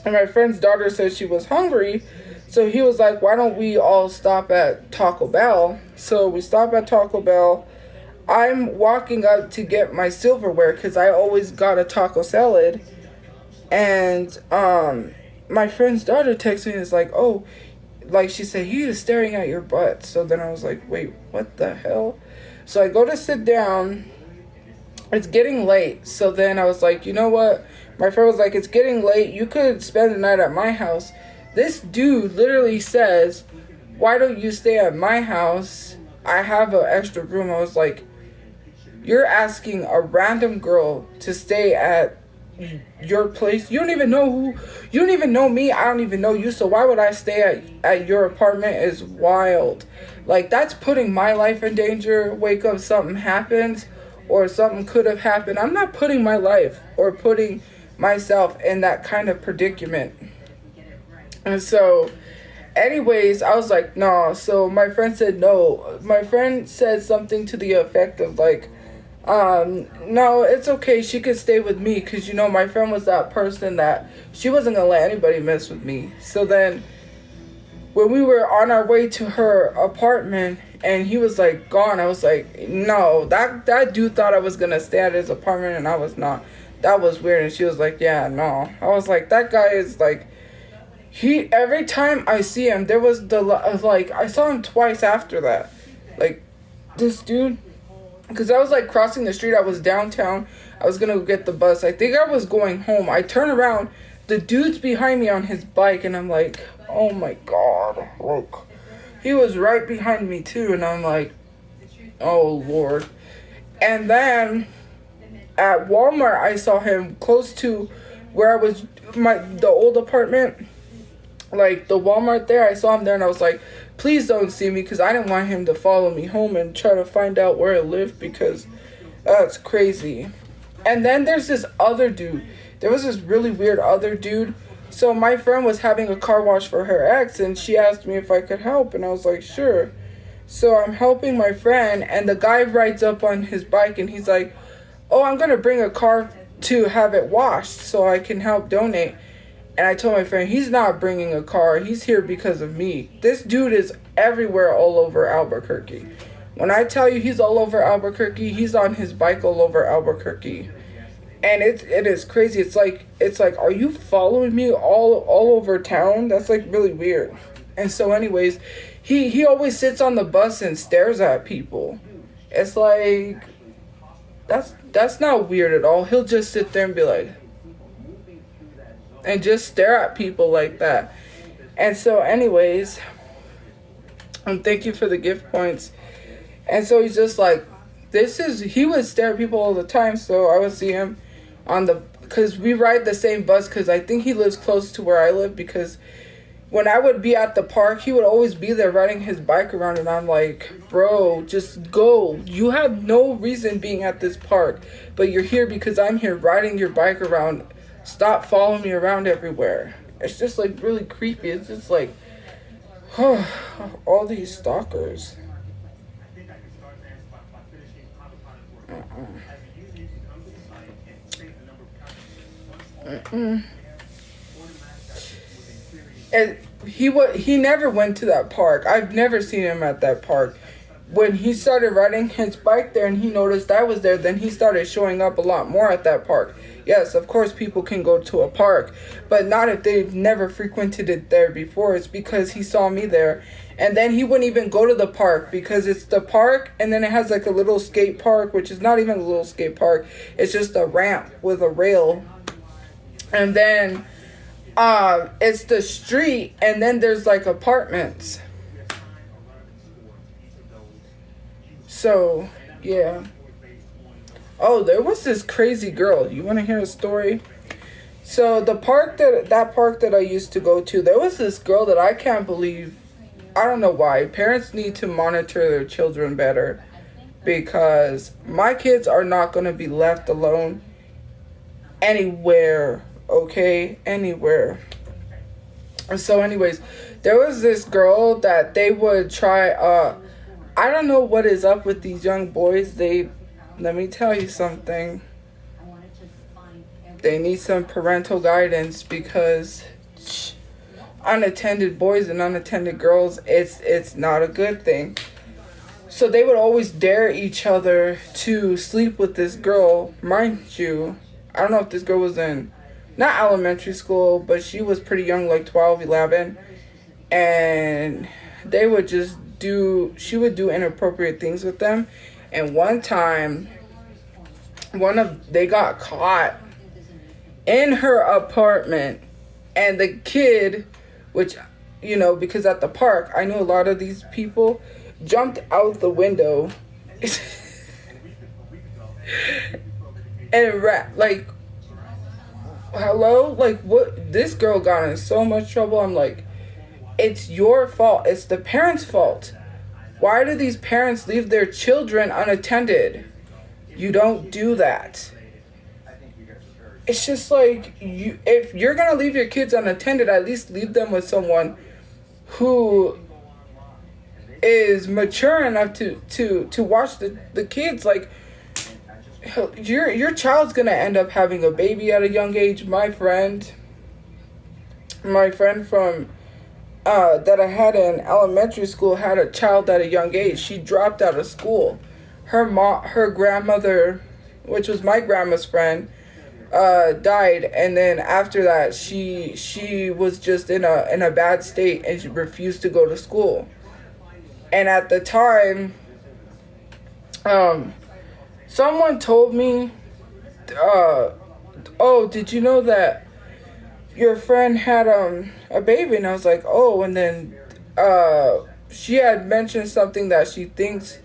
And my friend's daughter said she was hungry. So he was like, why don't we all stop at Taco Bell? So we stop at Taco Bell. I'm walking up to get my silverware because I always got a taco salad. And my friend's daughter texted me and is like, oh, like she said, he is staring at your butt. So then I was like, wait, what the hell? So I go to sit down. It's getting late. So then I was like, you know what? My friend was like, it's getting late. You could spend the night at my house. This dude literally says, why don't you stay at my house? I have an extra room. I was like, you're asking a random girl to stay at your place. You don't even know me. I don't even know you. So why would I stay at your apartment? Is wild. Like, that's putting my life in danger. Wake up, something happens, or something could have happened. I'm not putting my life or putting myself in that kind of predicament. And so anyways, I was like, no. So my friend said no. My friend said something to the effect of like, no, it's okay. She could stay with me. Because, you know, my friend was that person that she wasn't going to let anybody mess with me. So then when we were on our way to her apartment and he was like gone, I was like, no, that dude thought I was going to stay at his apartment and I was not. That was weird. And she was like, yeah, no. I was like, that guy is like, every time I see him, there was I saw him twice after that. Like, this dude, because I was like crossing the street. I was downtown. I was going to get the bus. I think I was going home. I turn around. The dude's behind me on his bike. And I'm like, oh my God. Like, he was right behind me too. And I'm like, oh Lord. And then at Walmart, I saw him close to where I was, the old apartment. Like, the Walmart there, I saw him there, and I was like, please don't see me, because I didn't want him to follow me home and try to find out where I live, because that's crazy. And then there's this other dude. There was this really weird other dude. So my friend was having a car wash for her ex, and she asked me if I could help, and I was like, sure. So I'm helping my friend, and the guy rides up on his bike, and he's like, oh, I'm going to bring a car to have it washed so I can help donate. And I told my friend, he's not bringing a car. He's here because of me. This dude is everywhere all over Albuquerque. When I tell you he's all over Albuquerque, he's on his bike all over Albuquerque. And it is crazy. It's like, are you following me all over town? That's like really weird. And so anyways, he always sits on the bus and stares at people. It's like, that's not weird at all. He'll just sit there and be like, and just stare at people like that. And so anyways, thank you for the gift points. And so he's just like, he would stare at people all the time. So I would see him because we ride the same bus, because I think he lives close to where I live, because when I would be at the park, he would always be there riding his bike around, and I'm like, bro, just go. You have no reason being at this park, but you're here because I'm here riding your bike around. Stop following me around everywhere. It's just like really creepy. It's just like, all these stalkers. And he never went to that park. I've never seen him at that park. When he started riding his bike there and he noticed I was there, then he started showing up a lot more at that park. Yes, of course people can go to a park, but not if they've never frequented it there before. It's because he saw me there. And then he wouldn't even go to the park because it's the park and then it has like a little skate park, which is not even a little skate park. It's just a ramp with a rail. And then it's the street and then there's like apartments. So, yeah. Oh, there was this crazy girl. You want to hear a story? So, that park that I used to go to, there was this girl that I can't believe. I don't know why. Parents need to monitor their children better. Because my kids are not going to be left alone anywhere. Okay? Anywhere. So, anyways, there was this girl that they would try, I don't know what is up with these young boys. Let me tell you something. They need some parental guidance because unattended boys and unattended girls, it's not a good thing. So they would always dare each other to sleep with this girl. Mind you, I don't know if this girl was in, not elementary school, but she was pretty young, like 12, 11. And they would just she would do inappropriate things with them. And one time, they got caught in her apartment, and the kid, which, you know, because at the park, I knew a lot of these people, jumped out the window and like, hello? Like, what? This girl got in so much trouble. I'm like, it's your fault. It's the parents' fault. Why do these parents leave their children unattended? You don't do that. It's just like, if you're going to leave your kids unattended, at least leave them with someone who is mature enough to watch the kids. Like, your child's going to end up having a baby at a young age. My friend from that I had in elementary school had a child at a young age. She dropped out of school. Her grandmother, which was my grandma's friend, died, and then after that, she was just in a bad state, and she refused to go to school. And at the time, someone told me, oh, did you know that your friend had a baby? And I was like, oh. And then she had mentioned something that she thinks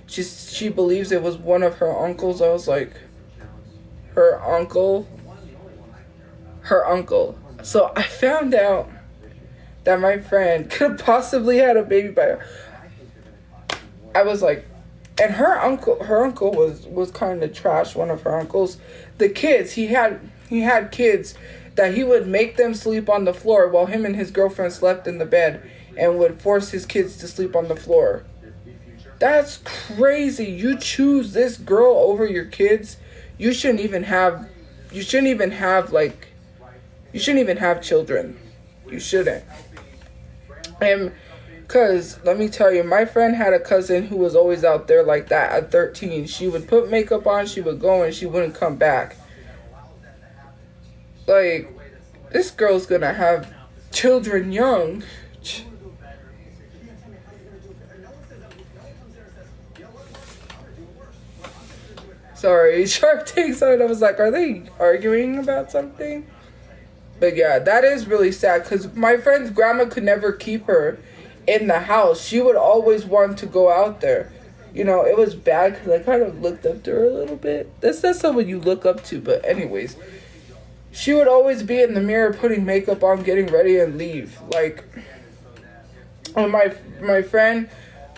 she believes it was one of her uncles. I was like, her uncle. So I found out that my friend could have possibly had a baby by her. I was like, and her uncle was kind of trash. One of her uncles, the kids, he had kids that he would make them sleep on the floor while him and his girlfriend slept in the bed, and would force his kids to sleep on the floor. That's crazy. You choose this girl over your kids. You shouldn't even have children. You shouldn't. And because, let me tell you, my friend had a cousin who was always out there like that at 13. She would put makeup on, she would go, and she wouldn't come back. Like, this girl's gonna have children young. Sorry, Shark Tank side. I was like, are they arguing about something? But yeah, that is really sad because my friend's grandma could never keep her in the house. She would always want to go out there. You know, it was bad because I kind of looked up to her a little bit. That's not someone you look up to, but anyways. She would always be in the mirror putting makeup on, getting ready, and leave. Like, and my friend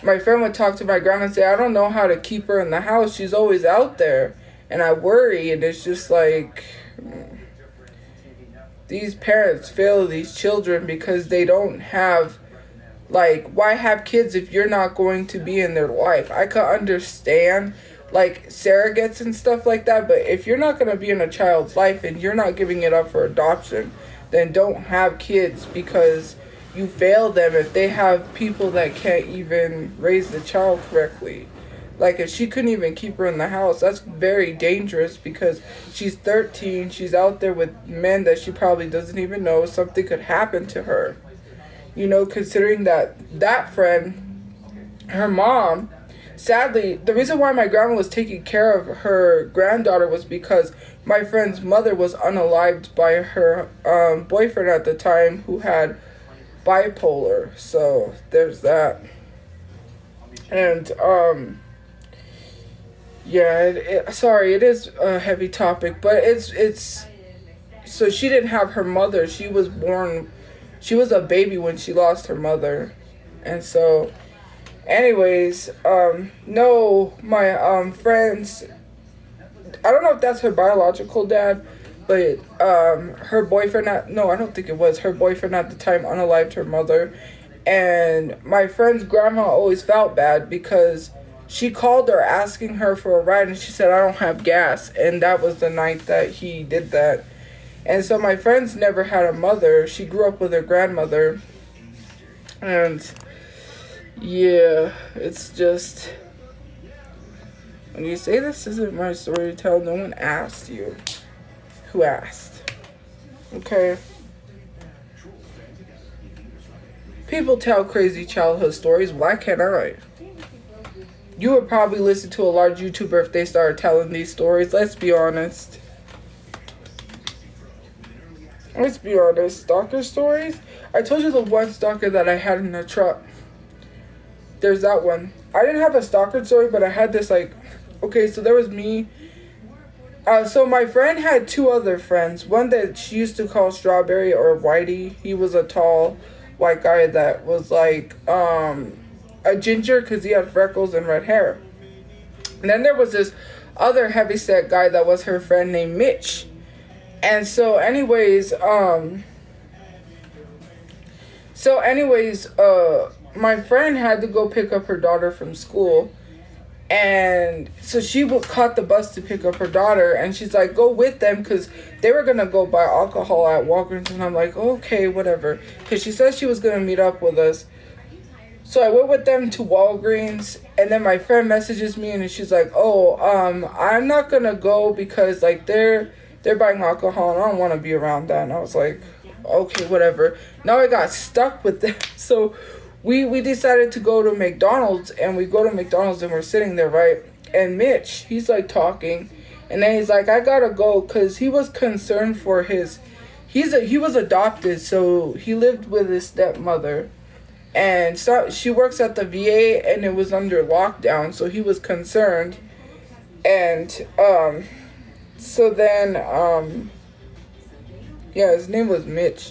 would talk to my grandma and say, I don't know how to keep her in the house. She's always out there. And I worry, and it's just like, these parents fail these children because they don't have, like, why have kids if you're not going to be in their life? I could understand, like, surrogates and stuff like that, but if you're not going to be in a child's life and you're not giving it up for adoption, then don't have kids because you fail them if they have people that can't even raise the child correctly. Like, if she couldn't even keep her in the house, that's very dangerous because she's 13. She's out there with men that she probably doesn't even know. Something could happen to her. You know, considering that friend, her mom, sadly, the reason why my grandma was taking care of her granddaughter was because my friend's mother was unalived by her boyfriend at the time who had bipolar. So, there's that. And, yeah, sorry, it is a heavy topic, but it's, so she didn't have her mother. She was a baby when she lost her mother. And so, anyways, no, my, friends, I don't know if that's her biological dad, but, her boyfriend, no, I don't think it was. Her boyfriend at the time unalived her mother. And my friend's grandma always felt bad because she called her asking her for a ride, and she said, I don't have gas. And that was the night that he did that. And so my friend's never had a mother. She grew up with her grandmother. And, yeah, it's just, when you say this isn't my story to tell, no one asked you. Who asked? Okay? People tell crazy childhood stories. Why can't I? You would probably listen to a large YouTuber if they started telling these stories. Let's be honest. Let's be honest. Stalker stories? I told you the one stalker that I had in the truck. There's that one. I didn't have a stalker story, but I had this, like... Okay, so there was me. So my friend had two other friends. One that she used to call Strawberry or Whitey. He was a tall white guy that was like... a ginger because he had freckles and red hair. And then there was this other heavyset guy that was her friend named Mitch. And so anyways, my friend had to go pick up her daughter from school. And so she caught the bus to pick up her daughter. And she's like, go with them because they were going to go buy alcohol at Walgreens. And I'm like, okay, whatever. Because she said she was going to meet up with us. So I went with them to Walgreens, and then my friend messages me, and she's like, oh, I'm not going to go because, like, they're buying alcohol, and I don't want to be around that. And I was like, okay, whatever. Now I got stuck with them. So we decided to go to McDonald's, and we go to McDonald's, and we're sitting there, right? And Mitch, he's, like, talking, and then he's like, I got to go because he was concerned for he was adopted, so he lived with his stepmother. And so she works at the VA, and it was under lockdown, so he was concerned. And so then his name was Mitch.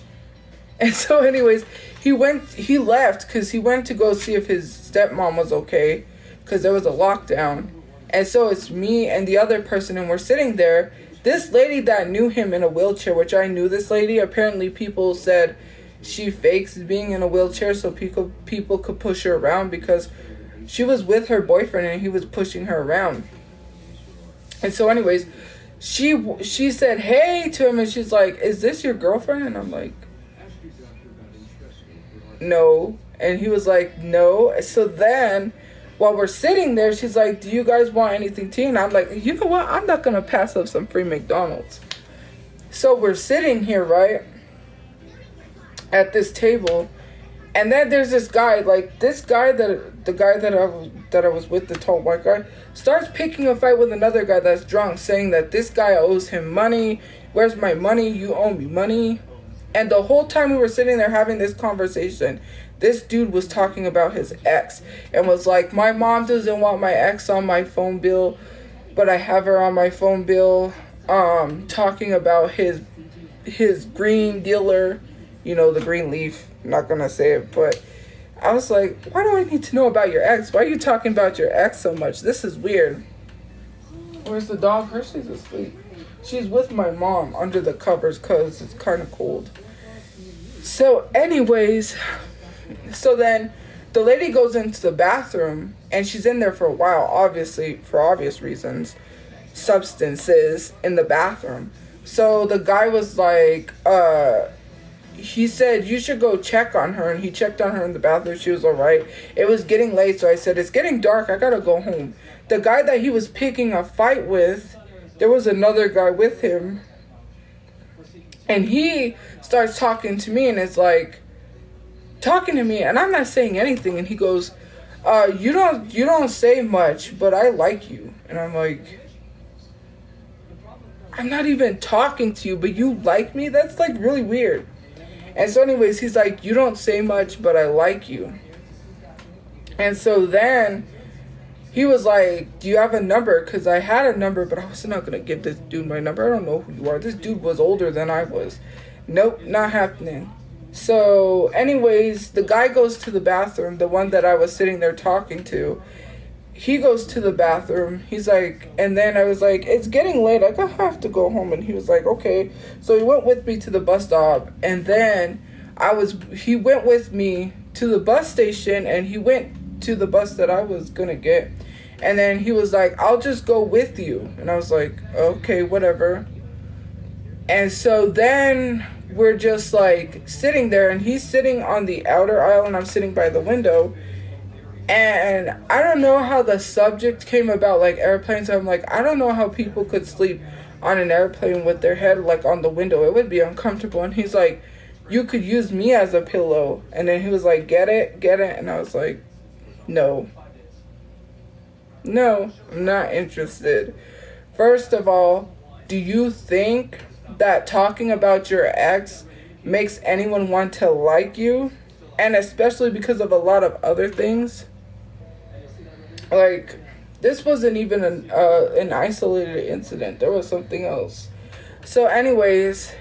And so anyways, he left because he went to go see if his stepmom was okay because there was a lockdown. And so it's me and the other person, and we're sitting there. This lady that knew him in a wheelchair, which I knew this lady, apparently people said she fakes being in a wheelchair so people could push her around because she was with her boyfriend and he was pushing her around. And so anyways, she said hey to him, and she's like, is this your girlfriend? And I'm like, no. And he was like, no. So then while we're sitting there, she's like, do you guys want anything to eat? And I'm like, you know what, I'm not gonna pass up some free McDonald's. So we're sitting here, right, at this table, and then there's this guy, like the guy that I was with, the tall white guy, starts picking a fight with another guy that's drunk, saying that this guy owes him money. Where's my money? You owe me money. And the whole time we were sitting there having this conversation, this dude was talking about his ex and was like, my mom doesn't want my ex on my phone bill, but I have her on my phone bill. Talking about his green dealer, you know, the green leaf. I'm not gonna say it, but I was like, why do I need to know about your ex? Why are you talking about your ex so much? This is weird. Where's the dog? Hershey's asleep. She's with my mom under the covers because it's kind of cold. So anyways, so then the lady goes into the bathroom, and she's in there for a while, obviously, for obvious reasons. Substances in the bathroom. So the guy was like, he said, you should go check on her. And he checked on her in the bathroom. She was all right. It was getting late, so I said, it's getting dark. I gotta go home. The guy that he was picking a fight with, there was another guy with him. And he starts talking to me, and it's like, talking to me, and I'm not saying anything. And he goes, you don't say much, but I like you. And I'm like, I'm not even talking to you, but you like me? That's like really weird. And so anyways, he's like, you don't say much, but I like you. And so then he was like, do you have a number? Because I had a number, but I was not going to give this dude my number. I don't know who you are. This dude was older than I was. Nope, not happening. So anyways, the guy goes to the bathroom, the one that I was sitting there talking to. He goes to the bathroom. He's like, and then I was like, it's getting late. I have to go home. And he was like, okay. So he went with me to the bus stop. And then he went with me to the bus station, and he went to the bus that I was going to get. And then he was like, I'll just go with you. And I was like, okay, whatever. And so then we're just like sitting there, and he's sitting on the outer aisle, and I'm sitting by the window. And I don't know how the subject came about, like airplanes. I'm like, I don't know how people could sleep on an airplane with their head like on the window. It would be uncomfortable. And he's like, you could use me as a pillow. And then he was like, get it? And I was like, no, I'm not interested. First of all, do you think that talking about your ex makes anyone want to like you? And especially because of a lot of other things. Like, this wasn't even an isolated incident. There was something else. So anyways,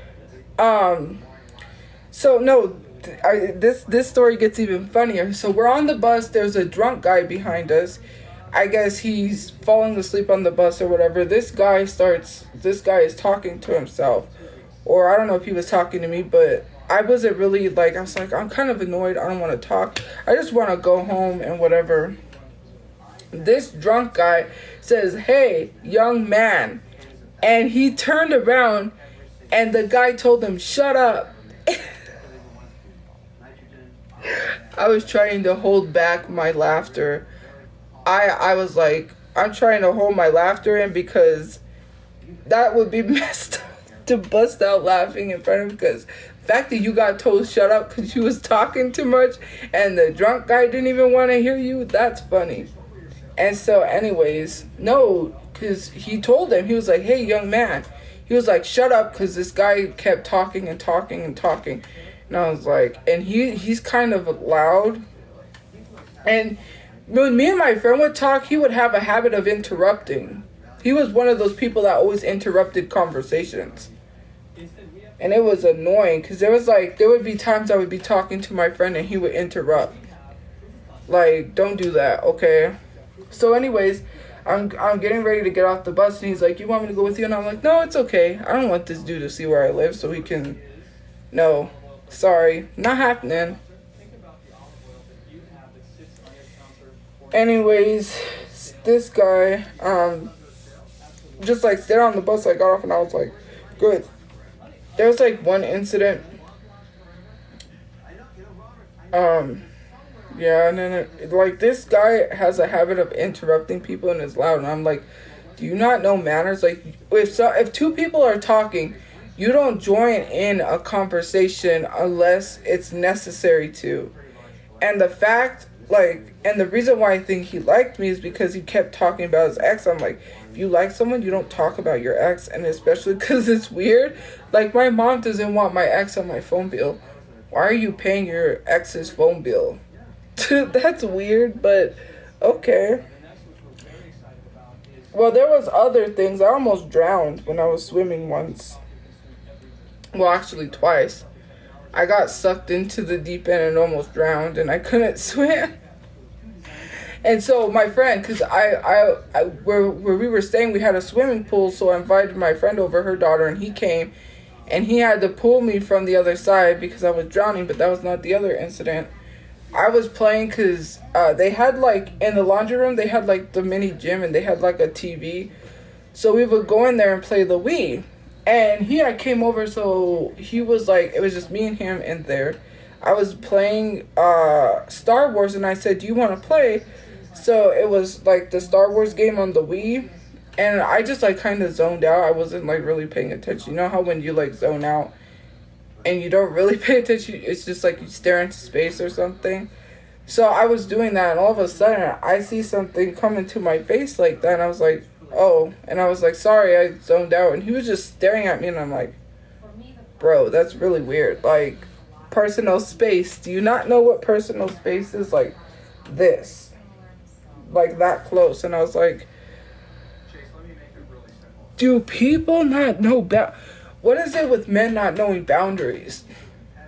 this story gets even funnier. So we're on the bus. There's a drunk guy behind us. I guess he's falling asleep on the bus or whatever. This guy is talking to himself. Or I don't know if he was talking to me, but I wasn't really like, I was like, I'm kind of annoyed. I don't want to talk. I just want to go home and whatever. This drunk guy says, hey, young man. And he turned around, and the guy told him, shut up. I was trying to hold back my laughter. I was like, I'm trying to hold my laughter in, because that would be messed up to bust out laughing in front of him. Because the fact that you got told shut up because you was talking too much and the drunk guy didn't even want to hear you, that's funny. And so anyways, no, because he told him, he was like, hey, young man. He was like, shut up, because this guy kept talking and talking and talking. And I was like, and he's kind of loud. And when me and my friend would talk, he would have a habit of interrupting. He was one of those people that always interrupted conversations. And it was annoying, because there would be times I would be talking to my friend and he would interrupt. Like, don't do that, okay? So anyways, I'm getting ready to get off the bus, and he's like, you want me to go with you? And I'm like, no, it's okay. I don't want this dude to see where I live so he can... No, sorry, not happening. Anyways, this guy, just like stayed on the bus. I got off and I was like, good. There was like one incident. Yeah, and then like this guy has a habit of interrupting people and is loud. And I'm like, do you not know manners? Like, if two people are talking, you don't join in a conversation unless it's necessary to. And the fact, like, and the reason why I think he liked me is because he kept talking about his ex. I'm like, if you like someone, you don't talk about your ex. And especially because it's weird. Like, my mom doesn't want my ex on my phone bill. Why are you paying your ex's phone bill? That's weird, but okay. Well, there was other things. I almost drowned when I was swimming once. Well, actually twice. I got sucked into the deep end and almost drowned, and I couldn't swim. And so my friend, because where we were staying, we had a swimming pool, so I invited my friend over, her daughter, and he came, and he had to pull me from the other side because I was drowning, but that was not the other incident. I was playing because they had, like, in the laundry room, they had, like, the mini gym, and they had, like, a TV. So we would go in there and play the Wii. And he had came over, so he was like, it was just me and him in there. I was playing Star Wars, and I said, do you want to play? So it was like the Star Wars game on the Wii. And I just like kind of zoned out. I wasn't like really paying attention. You know how when you like zone out and you don't really pay attention, it's just like you stare into space or something. So I was doing that, and all of a sudden I see something come into my face like that, and I was like, oh. And I was like, sorry, I zoned out. And he was just staring at me, and I'm like, bro, that's really weird. Like, personal space. Do you not know what personal space is? Like this. Like that close. And I was like, do people not know what is it with men not knowing boundaries?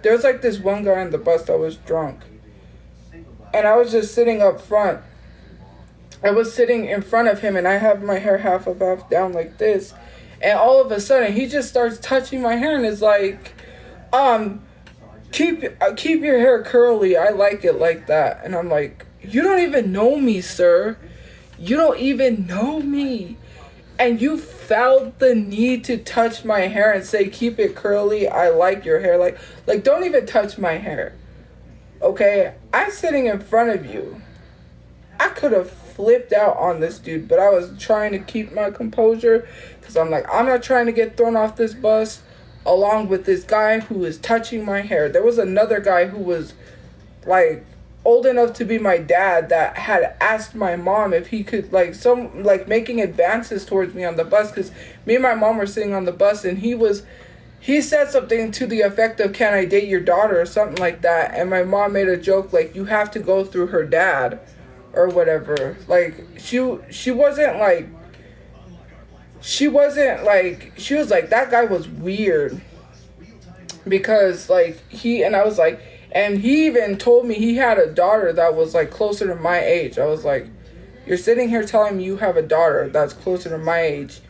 There's like this one guy on the bus that was drunk. And I was just sitting up front. I was sitting in front of him, and I have my hair half up, half down like this. And all of a sudden, he just starts touching my hair and is like, keep your hair curly. I like it like that. And I'm like, you don't even know me, sir. You don't even know me. And you felt the need to touch my hair and say, keep it curly. I like your hair. Like don't even touch my hair. Okay? I'm sitting in front of you. I could have flipped out on this dude, but I was trying to keep my composure because I'm like, I'm not trying to get thrown off this bus along with this guy who is touching my hair. There was another guy who was like old enough to be my dad that had asked my mom if he could making advances towards me on the bus, because me and my mom were sitting on the bus, and he said something to the effect of, can I date your daughter, or something like that. And my mom made a joke like, you have to go through her dad or whatever. Like she was like, that guy was weird, because like I was like, and he even told me he had a daughter that was like closer to my age. I was like, you're sitting here telling me you have a daughter that's closer to my age.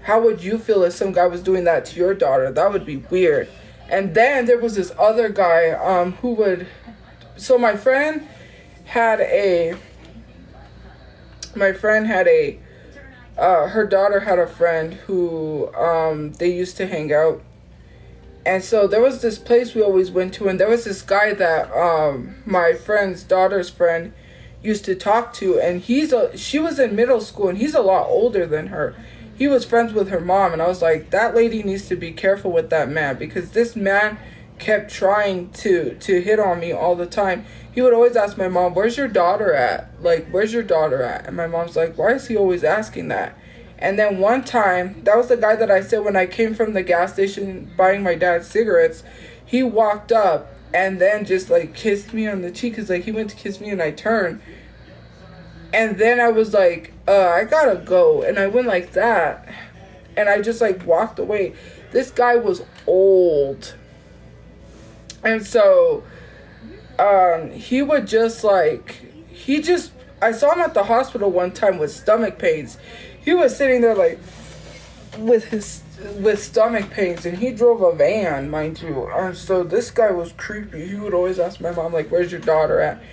How would you feel if some guy was doing that to your daughter? That would be weird. And then there was this other guy so my friend had her daughter had a friend who they used to hang out. And so there was this place we always went to, and there was this guy that my friend's daughter's friend used to talk to, and she was in middle school, and he's a lot older than her. He was friends with her mom, and I was like, that lady needs to be careful with that man, because this man kept trying to hit on me all the time. He would always ask my mom, where's your daughter at? Like, where's your daughter at? And my mom's like, why is he always asking that? And then one time, that was the guy that I said when I came from the gas station buying my dad cigarettes, he walked up and then just like kissed me on the cheek, because like he went to kiss me and I turned. And then I was like, I gotta go. And I went like that. And I just like walked away. This guy was old. And so he would just like, I saw him at the hospital one time with stomach pains. He was sitting there like with stomach pains, and he drove a van, mind you. And so this guy was creepy. He would always ask my mom, like, where's your daughter at?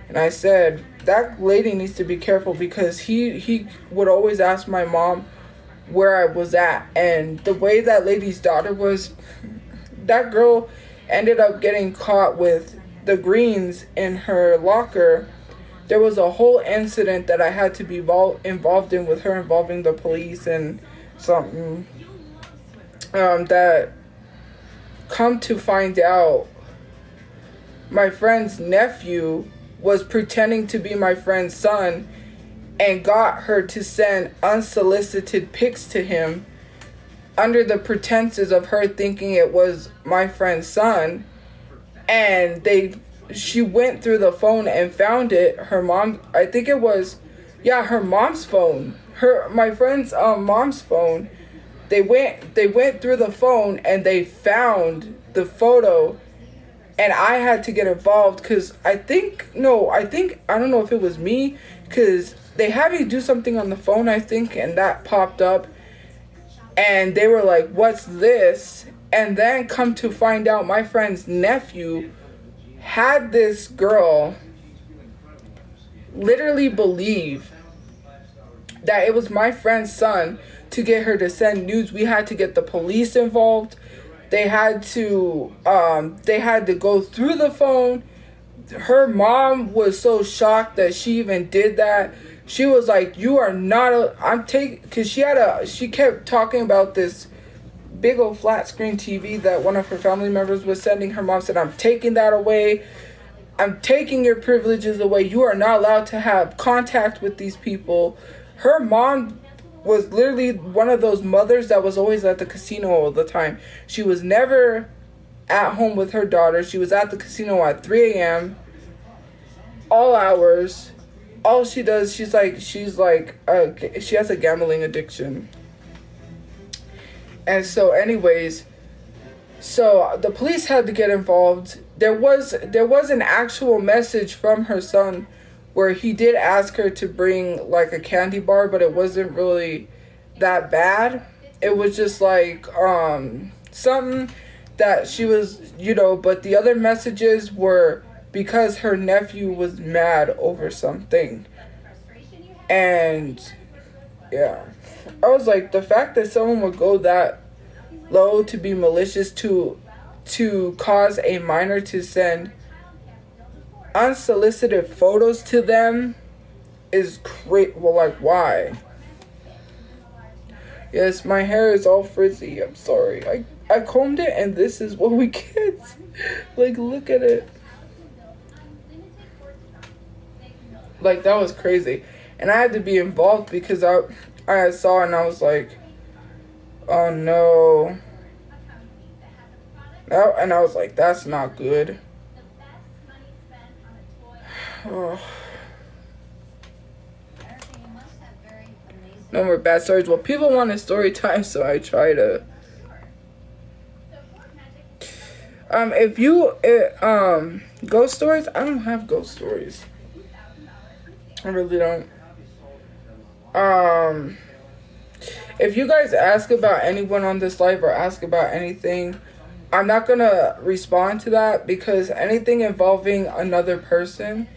And I said, that lady needs to be careful, because he would always ask my mom where I was at. And the way that lady's daughter was, that girl ended up getting caught with the greens in her locker. There was a whole incident that I had to be involved in with her, involving the police and something. That come to find out, my friend's nephew was pretending to be my friend's son and got her to send unsolicited pics to him under the pretenses of her thinking it was my friend's son. And she went through the phone and found it. Her mom, I think it was, her mom's phone. My friend's mom's phone. They went through the phone and they found the photo, and I had to get involved because I don't know if it was me, because they had me do something on the phone, I think, and that popped up, and they were like, what's this? And then come to find out, my friend's nephew had this girl literally believe that it was my friend's son, to get her to send nudes. We had to get the police involved. They had to go through the phone. Her mom was so shocked that she even did that. She was like, "You are not a." Because she kept talking about this big old flat screen TV that one of her family members was sending. Her mom said, "I'm taking that away. I'm taking your privileges away. You are not allowed to have contact with these people." Her mom was literally one of those mothers that was always at the casino all the time. She was never at home with her daughter. She was at the casino at 3 a.m. all hours. All she does, she has a gambling addiction. And so anyways, so the police had to get involved. There was an actual message from her son where he did ask her to bring like a candy bar, but it wasn't really that bad. It was just like something that she was, but the other messages were because her nephew was mad over something. And yeah, I was like, the fact that someone would go that low to be malicious to cause a minor to send unsolicited photos to them is great. Well, like, why? Yes, my hair is all frizzy. I'm sorry. I combed it and this is what we get. Like, look at it. Like, that was crazy. And I had to be involved because I saw and I was like, oh no. And I was like, that's not good. Oh. No more bad stories. Well, people wanted story time, so I try to. Ghost stories, I don't have ghost stories. I really don't. If you guys ask about anyone on this live or ask about anything, I'm not gonna respond to that because anything involving another person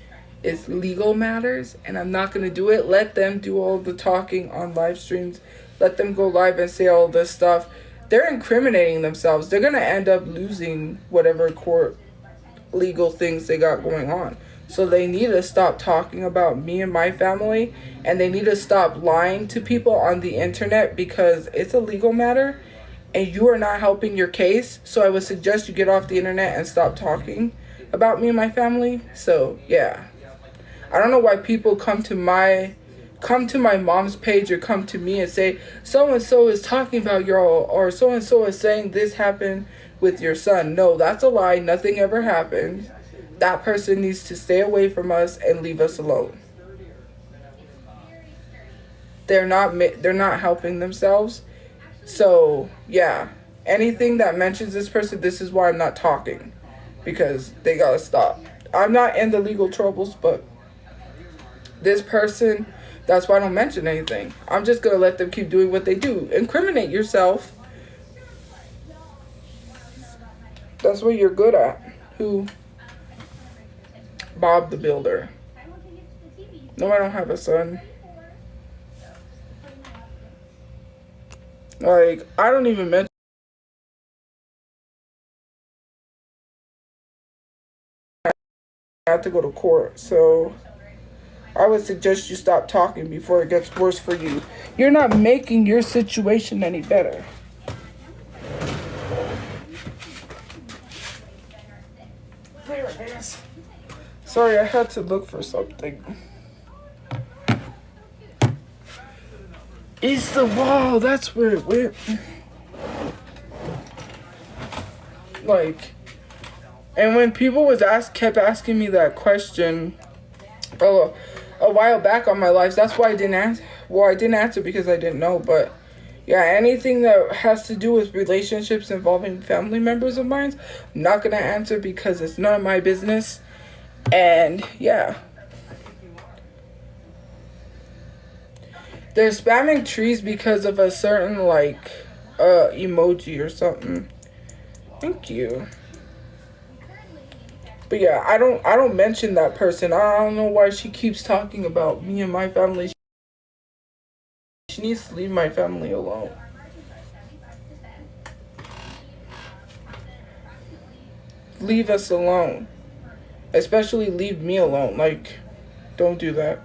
is legal matters, and I'm not gonna do it. Let them do all the talking on live streams. Let them go live and say all this stuff. They're incriminating themselves. They're gonna end up losing whatever court legal things they got going on. So they need to stop talking about me and my family, and they need to stop lying to people on the internet because it's a legal matter and you are not helping your case. So I would suggest you get off the internet and stop talking about me and my family. So yeah, I don't know why people come to my mom's page or come to me and say so and so is talking about y'all, or so and so is saying this happened with your son. No, that's a lie. Nothing ever happened. That person needs to stay away from us and leave us alone. They're not helping themselves. So yeah, anything that mentions this person, this is why I'm not talking, because they gotta stop. I'm not in the legal troubles, but this person, that's why I don't mention anything. I'm just gonna let them keep doing what they do. Incriminate yourself. That's what you're good at. Who? Bob the Builder. No, I don't have a son. Like, I don't even mention. I have to go to court, so I would suggest you stop talking before it gets worse for you. You're not making your situation any better. There it is. Sorry, I had to look for something. It's the wall. That's where it went. Like, and when people kept asking me that question, a while back on my life, that's why I didn't answer. Well, I didn't answer because I didn't know. But yeah, anything that has to do with relationships involving family members of mine, I'm not gonna answer because it's none of my business. And yeah, they're spamming trees because of a certain emoji or something. Thank you. But yeah, I don't mention that person. I don't know why she keeps talking about me and my family. she needs to leave my family alone. Leave us alone. Especially leave me alone. Like, don't do that.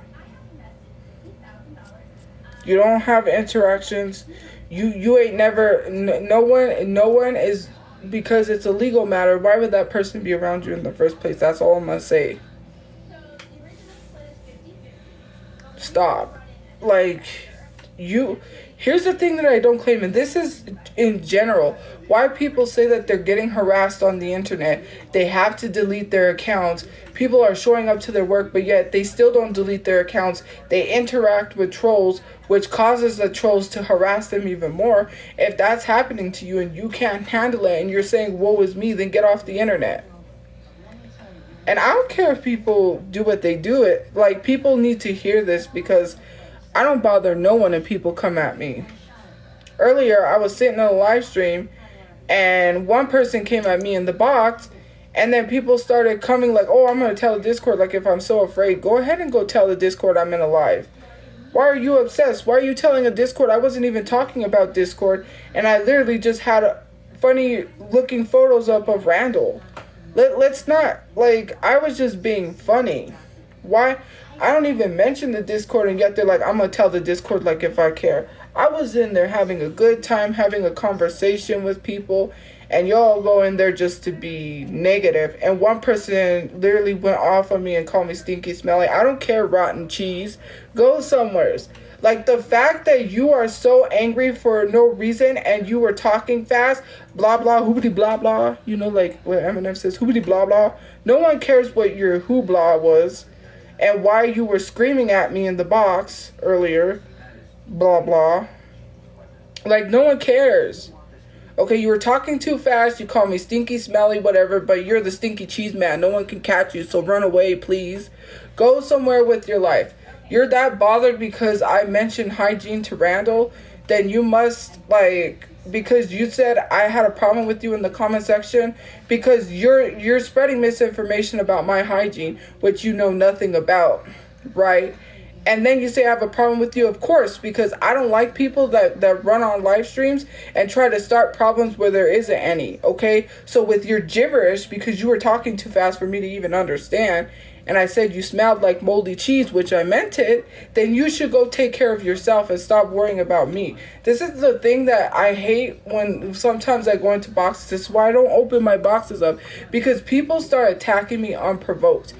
You don't have interactions. You ain't never, no one is, because it's a legal matter, why would that person be around you in the first place? That's all I'm gonna say. Stop. Like, here's the thing that I don't claim, and this is in general, why people say that they're getting harassed on the internet. They have to delete their accounts. People are showing up to their work, but yet they still don't delete their accounts. They interact with trolls, which causes the trolls to harass them even more. If that's happening to you and you can't handle it and you're saying, woe is me, then get off the internet. And I don't care if people do what they do. It like, people need to hear this, because I don't bother no one if people come at me. Earlier, I was sitting on a live stream, and one person came at me in the box, and then people started coming like, oh, I'm going to tell the Discord. Like, if I'm so afraid, go ahead and go tell the Discord I'm in a live. Why are you obsessed? Why are you telling a Discord? I wasn't even talking about Discord, and I literally just had funny looking photos up of Randall. Let's not, like, I was just being funny. Why? I don't even mention the Discord, and yet they're like, I'm going to tell the Discord like if I care. I was in there having a good time, having a conversation with people, and y'all go in there just to be negative. And one person literally went off on me and called me stinky, smelly. I don't care, rotten cheese. Go somewheres. Like, the fact that you are so angry for no reason and you were talking fast, blah, blah, hoobity, blah, blah. You know, like what Eminem says, hoobity, blah, blah. No one cares what your hooblah was and why you were screaming at me in the box earlier, blah, blah. Like, no one cares. Okay, you were talking too fast. You call me stinky, smelly, whatever, but you're the stinky cheese man. No one can catch you, so run away, please. Go somewhere with your life. You're that bothered because I mentioned hygiene to Randall, then you must, like, because you said I had a problem with you in the comment section, because you're spreading misinformation about my hygiene, which you know nothing about, right? And then you say I have a problem with you, of course, because I don't like people that run on live streams and try to start problems where there isn't any, okay? So with your gibberish, because you were talking too fast for me to even understand, and I said you smelled like moldy cheese, which I meant it, then you should go take care of yourself and stop worrying about me. This is the thing that I hate when sometimes I go into boxes. This is why I don't open my boxes up, because people start attacking me unprovoked.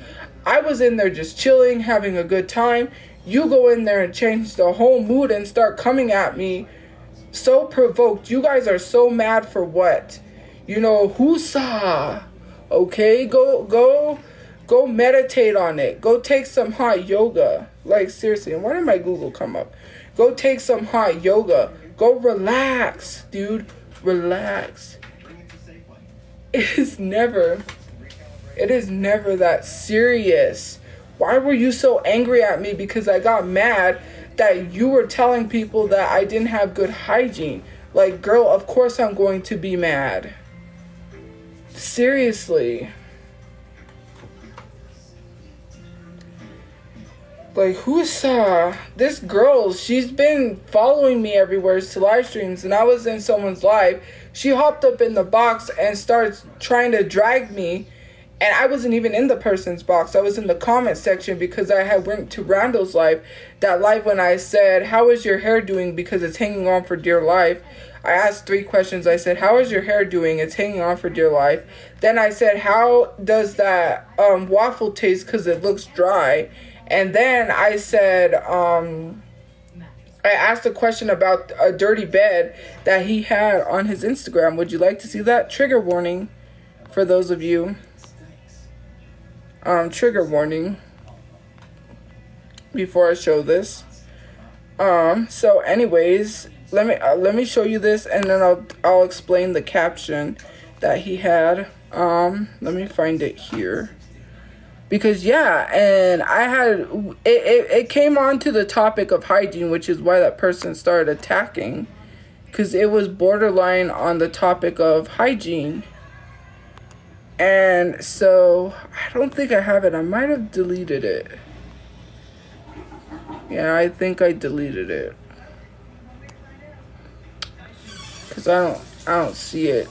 I was in there just chilling, having a good time. You go in there and change the whole mood and start coming at me so provoked. You guys are so mad for what? You know, whoosah. Okay, go meditate on it. Go take some hot yoga. Like, seriously, and why did my Google come up? Go take some hot yoga. Go relax, dude. Relax. It is never that serious. Why were you so angry at me because I got mad that you were telling people that I didn't have good hygiene? Like, girl, of course I'm going to be mad. Seriously. Like, this girl, she's been following me everywhere to live streams, and I was in someone's live. She hopped up in the box and starts trying to drag me, and I wasn't even in the person's box. I was in the comment section because I had went to Randall's live. That live when I said, how is your hair doing? Because it's hanging on for dear life. I asked 3 questions. I said, how is your hair doing? It's hanging on for dear life. Then I said, how does that waffle taste? Because it looks dry. And then I said, I asked a question about a dirty bed that he had on his Instagram. Would you like to see that? Trigger warning for those of you. Trigger warning before I show this. So anyways, let me show you this, and then I'll explain the caption that he had. Let me find it here. Because, yeah, and I had, it came on to the topic of hygiene, which is why that person started attacking. Because it was borderline on the topic of hygiene. And so, I don't think I have it. I might have deleted it. Yeah, I think I deleted it. Cause I don't see it.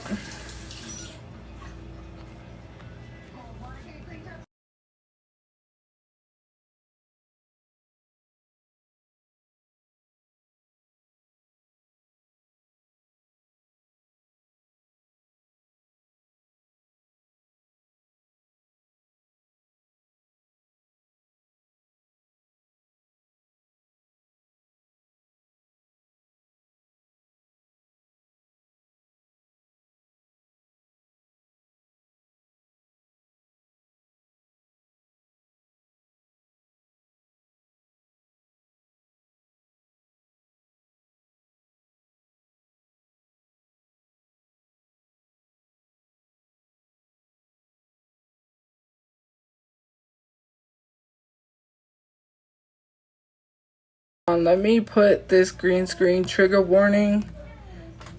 Let me put this green screen trigger warning.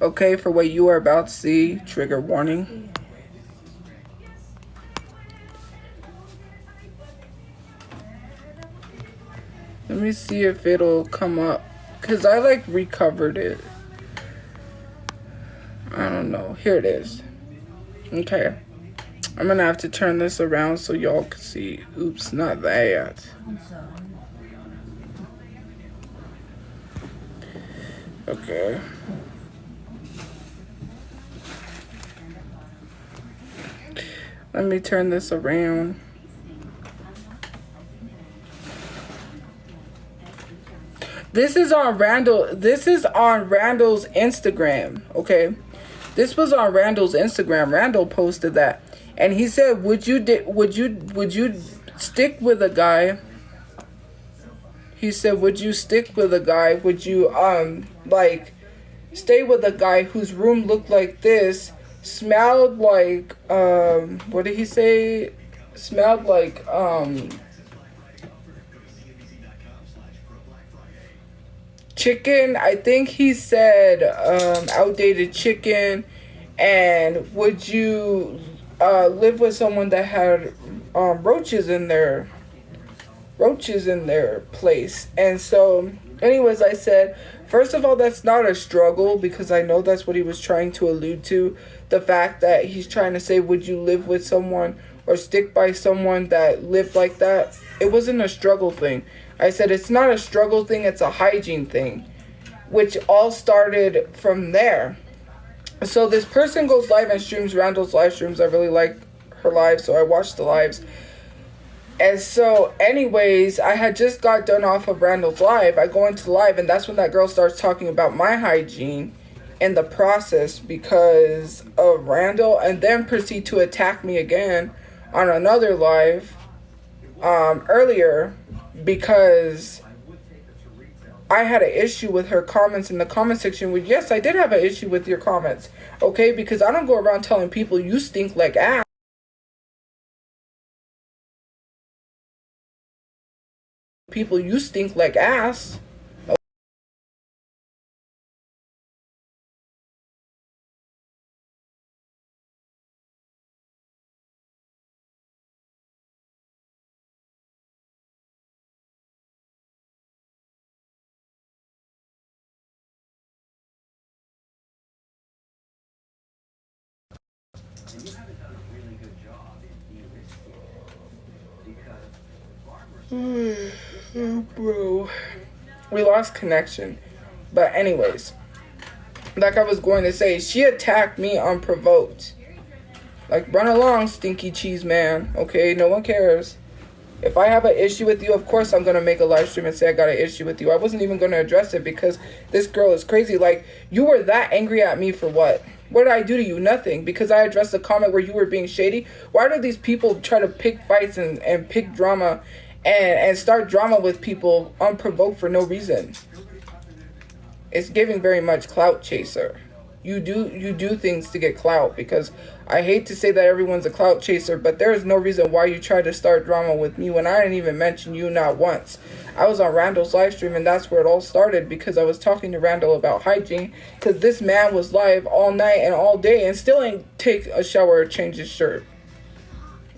Okay, for what you are about to see, trigger warning. Let me see if it'll come up. Cause I like recovered it. I don't know. Here it is. Okay. I'm gonna have to turn this around so y'all can see. Oops, not that. Okay. Let me turn this around. This is on Randall's Instagram, okay? This was on Randall's Instagram. Randall posted that. And he said, would you stick with a guy? He said, would you stick with a guy? Would you like stay with a guy whose room looked like this, smelled like what did he say? Smelled like chicken. I think he said outdated chicken. And would you live with someone that had roaches in their place? And so anyways, I said, first of all, that's not a struggle, because I know that's what he was trying to allude to. The fact that he's trying to say, would you live with someone or stick by someone that lived like that? It wasn't a struggle thing. I said, it's not a struggle thing, it's a hygiene thing, which all started from there. So this person goes live and streams Randall's live streams. I really like her live, so I watched the lives. And so anyways, I had just got done off of Randall's live. I go into live, and that's when that girl starts talking about my hygiene in the process because of Randall, and then proceed to attack me again on another live earlier because I had an issue with her comments in the comment section. Which, yes, I did have an issue with your comments, okay? Because I don't go around telling people you stink like ass. People, you stink like ass. Bro, we lost connection. But anyways, like I was going to say, she attacked me unprovoked. Like, run along, stinky cheese man. Okay, no one cares. If I have an issue with you, of course I'm going to make a live stream and say I got an issue with you. I wasn't even going to address it because this girl is crazy. Like, you were that angry at me for what? What did I do to you? Nothing. Because I addressed a comment where you were being shady. Why do these people try to pick fights and pick drama and start drama with people unprovoked for no reason? It's giving very much clout chaser. You do things to get clout, because I hate to say that everyone's a clout chaser, but there is no reason why you try to start drama with me when I didn't even mention you not once. I was on Randall's live stream, and that's where it all started, because I was talking to Randall about hygiene, because this man was live all night and all day and still ain't take a shower or change his shirt.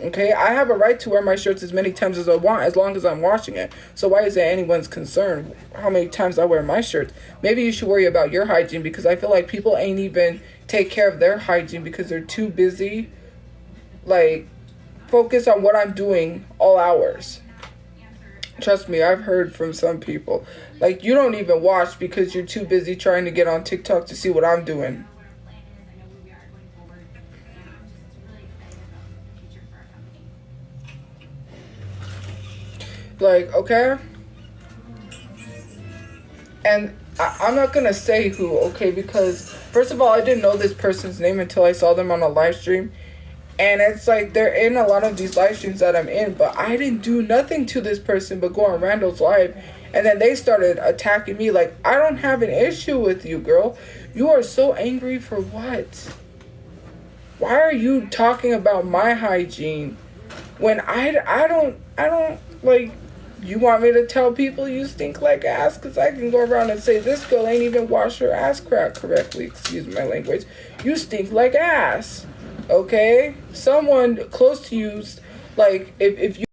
Okay, I have a right to wear my shirts as many times as I want, as long as I'm washing it. So why is it anyone's concern how many times I wear my shirts? Maybe you should worry about your hygiene, because I feel like people ain't even take care of their hygiene because they're too busy, like, focus on what I'm doing all hours. Trust me, I've heard from some people, like, you don't even wash because you're too busy trying to get on TikTok to see what I'm doing. Like, okay? And I'm not gonna say who, okay? Because, first of all, I didn't know this person's name until I saw them on a live stream. And it's like they're in a lot of these live streams that I'm in, but I didn't do nothing to this person but go on Randall's live. And then they started attacking me. Like, I don't have an issue with you, girl. You are so angry for what? Why are you talking about my hygiene when I don't, like, you want me to tell people you stink like ass? Because I can go around and say, this girl ain't even wash her ass crack correctly. Excuse my language. You stink like ass. Okay? Someone close to you, like, if you...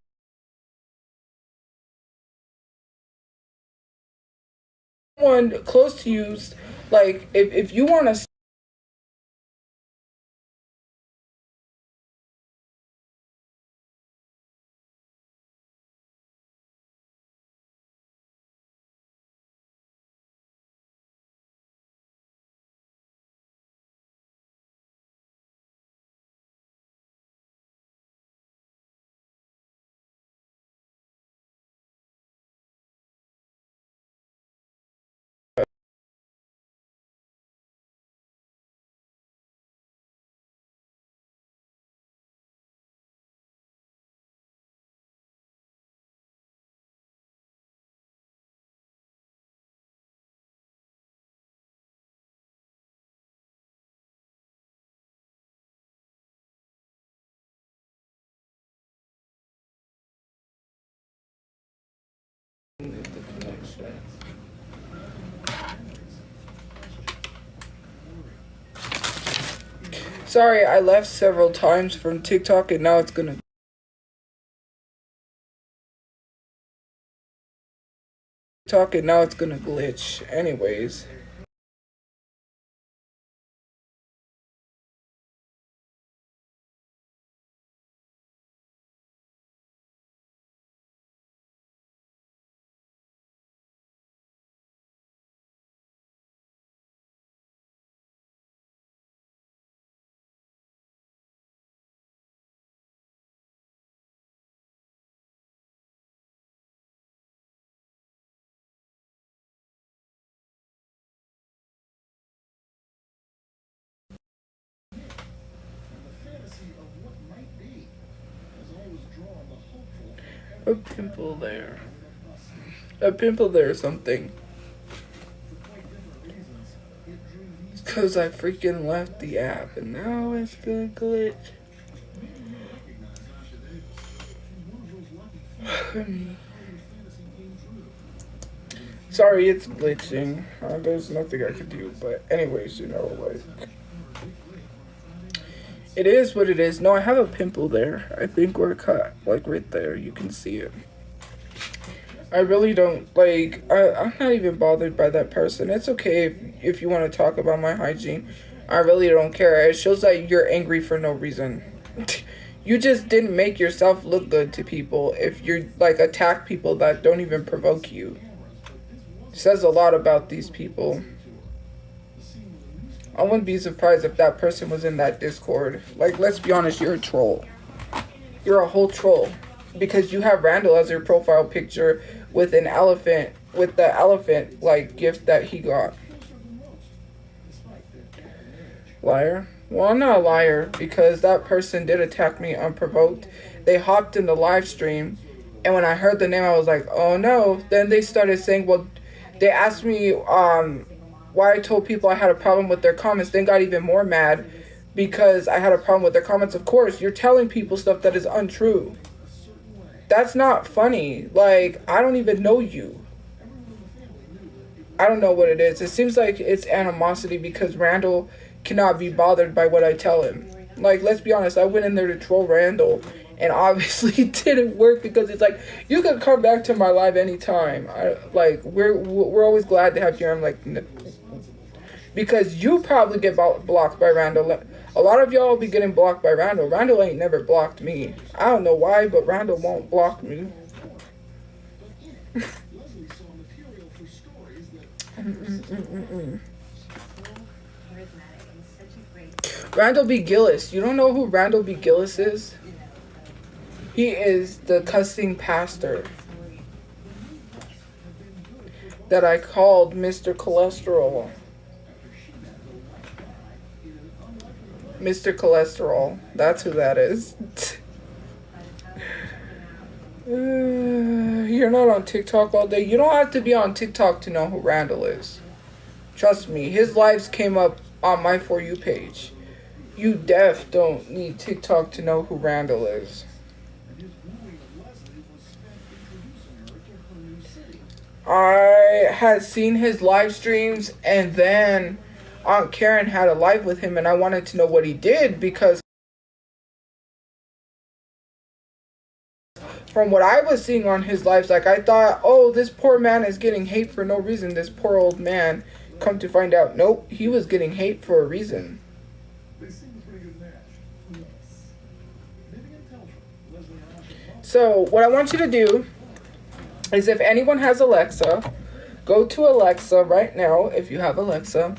Someone close to you, like, if you want to... Sorry, I left several times from TikTok and now it's gonna... TikTok and now it's gonna glitch. Anyways. A pimple there. A pimple there or something. Because I freaking left the app and now it's gonna glitch. Sorry, it's glitching. There's nothing I could do. But anyways, you know, like... It is what it is. No, I have a pimple there. I think we're cut. Like, right there. You can see it. I really don't, like, I'm not even bothered by that person. It's okay if you want to talk about my hygiene. I really don't care. It shows that you're angry for no reason. You just didn't make yourself look good to people if you're, like, attack people that don't even provoke you. It says a lot about these people. I wouldn't be surprised if that person was in that Discord. Like, let's be honest, you're a troll. You're a whole troll. Because you have Randall as your profile picture with an elephant, with the elephant, like, gift that he got. Liar? Well, I'm not a liar, because that person did attack me unprovoked. They hopped in the live stream, and when I heard the name, I was like, oh no. Then they started saying, well, they asked me, why I told people I had a problem with their comments, then got even more mad because I had a problem with their comments. Of course, you're telling people stuff that is untrue. That's not funny. Like, I don't even know you. I don't know what it is. It seems like it's animosity because Randall cannot be bothered by what I tell him. Like, let's be honest, I went in there to troll Randall and obviously it didn't work because it's like you can come back to my live anytime. We're always glad to have you. I'm like, because you probably get blocked by Randall. A lot of y'all be getting blocked by Randall. Randall ain't never blocked me. I don't know why, but Randall won't block me. Randall B. Gillis. You don't know who Randall B. Gillis is? He is the cussing pastor that I called Mr. Cholesterol. Mr. Cholesterol. That's who that is. You're not on TikTok all day. You don't have to be on TikTok to know who Randall is. Trust me, his lives came up on my For You page. You don't need TikTok to know who Randall is. I had seen his live streams, and then Aunt Karen had a live with him, and I wanted to know what he did because from what I was seeing on his lives, like I thought, oh, this poor man is getting hate for no reason. This poor old man. Come to find out, nope, he was getting hate for a reason. So what I want you to do is, if anyone has Alexa, go to Alexa right now, if you have Alexa,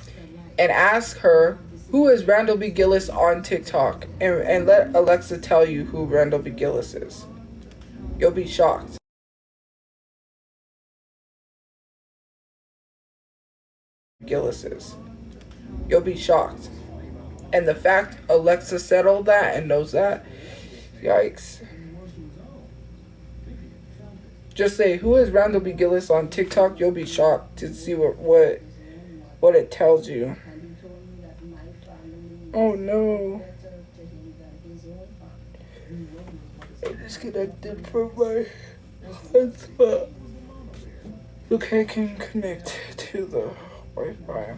and ask her, who is Randall B. Gillis on TikTok? And let Alexa tell you who Randall B. Gillis is. You'll be shocked. Gillis is. You'll be shocked. And the fact Alexa said all that and knows that, yikes. Just say, who is Randall B. Gillis on TikTok? You'll be shocked to see what it tells you. Oh no. I disconnected from my hotspot. Okay, I can connect to the Wi-Fi.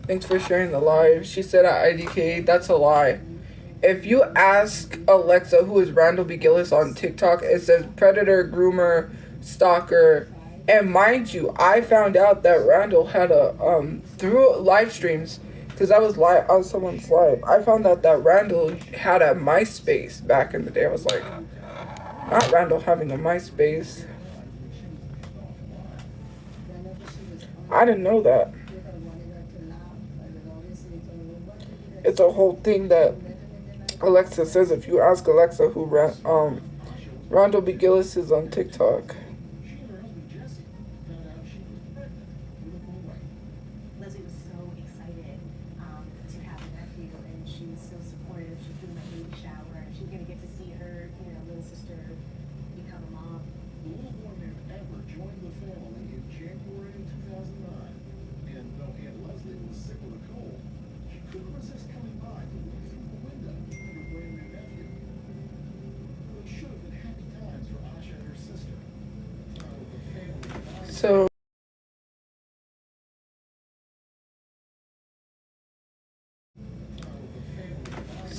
Thanks for sharing the live. She said at IDK, that's a lie. If you ask Alexa who is Randall B. Gillis on TikTok, it says predator, groomer, stalker. And mind you, I found out that Randall had through live streams, because I was live on someone's live, I found out that Randall had a MySpace back in the day. I was like, not Randall having a MySpace. I didn't know that. It's a whole thing that Alexa says if you ask Alexa who Randall B. Gillis is on TikTok. Leslie was so excited to have a nephew, and she was so supportive. She threw my baby shower, and she's gonna get to see her, little sister become a mom. No one had ever joined the family in January of 2009, and though Aunt Leslie was sick with a cold, she couldn't resist coming by to look through the window at her brand new nephew. It should have been happy times for Asha and her sister. So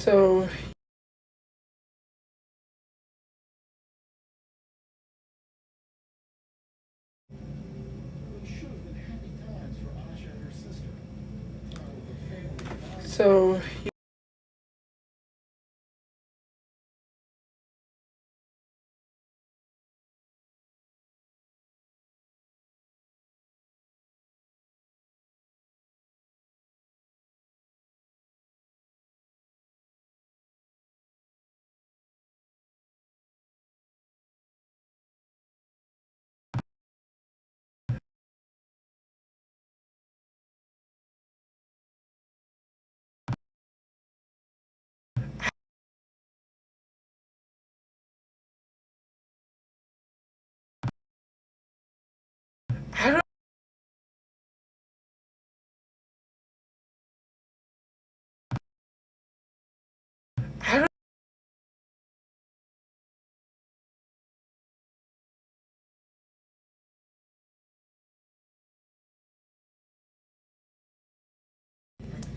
So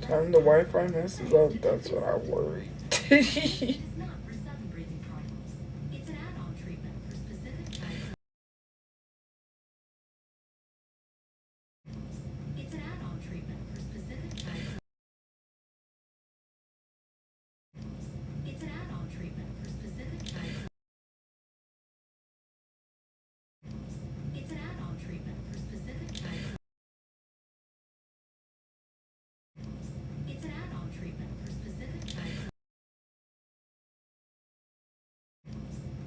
When the Wi-Fi messes up, that's when I worry. It's not for sudden breathing problems. It's an add-on treatment for specific types. It's an add-on treatment for specific types. It's an add-on treatment for specific types. It's an add-on treatment for specific types. It's an add-on treatment for specific types.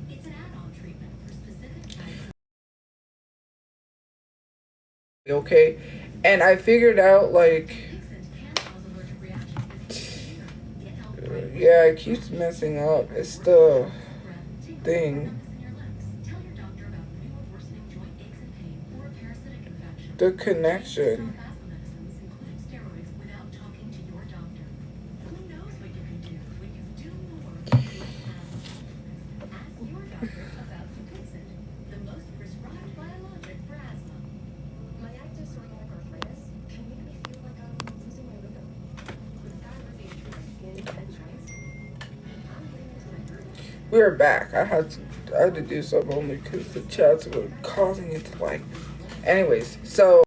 It's an add-on treatment for specific types. Okay, and I figured out like, Dixit can cause allergic reactions if it's severe. Get help right away. yeah, it keeps messing up. It's the thing. Tell your doctor about new or worsening joint aches and pain or a parasitic infection. The connection. Some asthma medicines include steroids without talking to your doctor. Who knows what you can do when you do more with less asthma? Ask your doctor about Dixit, the most prescribed biologic for asthma. My active psoriatic arthritis can make me feel like I'm losing my rhythm. With skyrization to my skin and joints, I'm getting into my groove. We're back. I had to do something only because the chats were causing it to like. Anyways, so.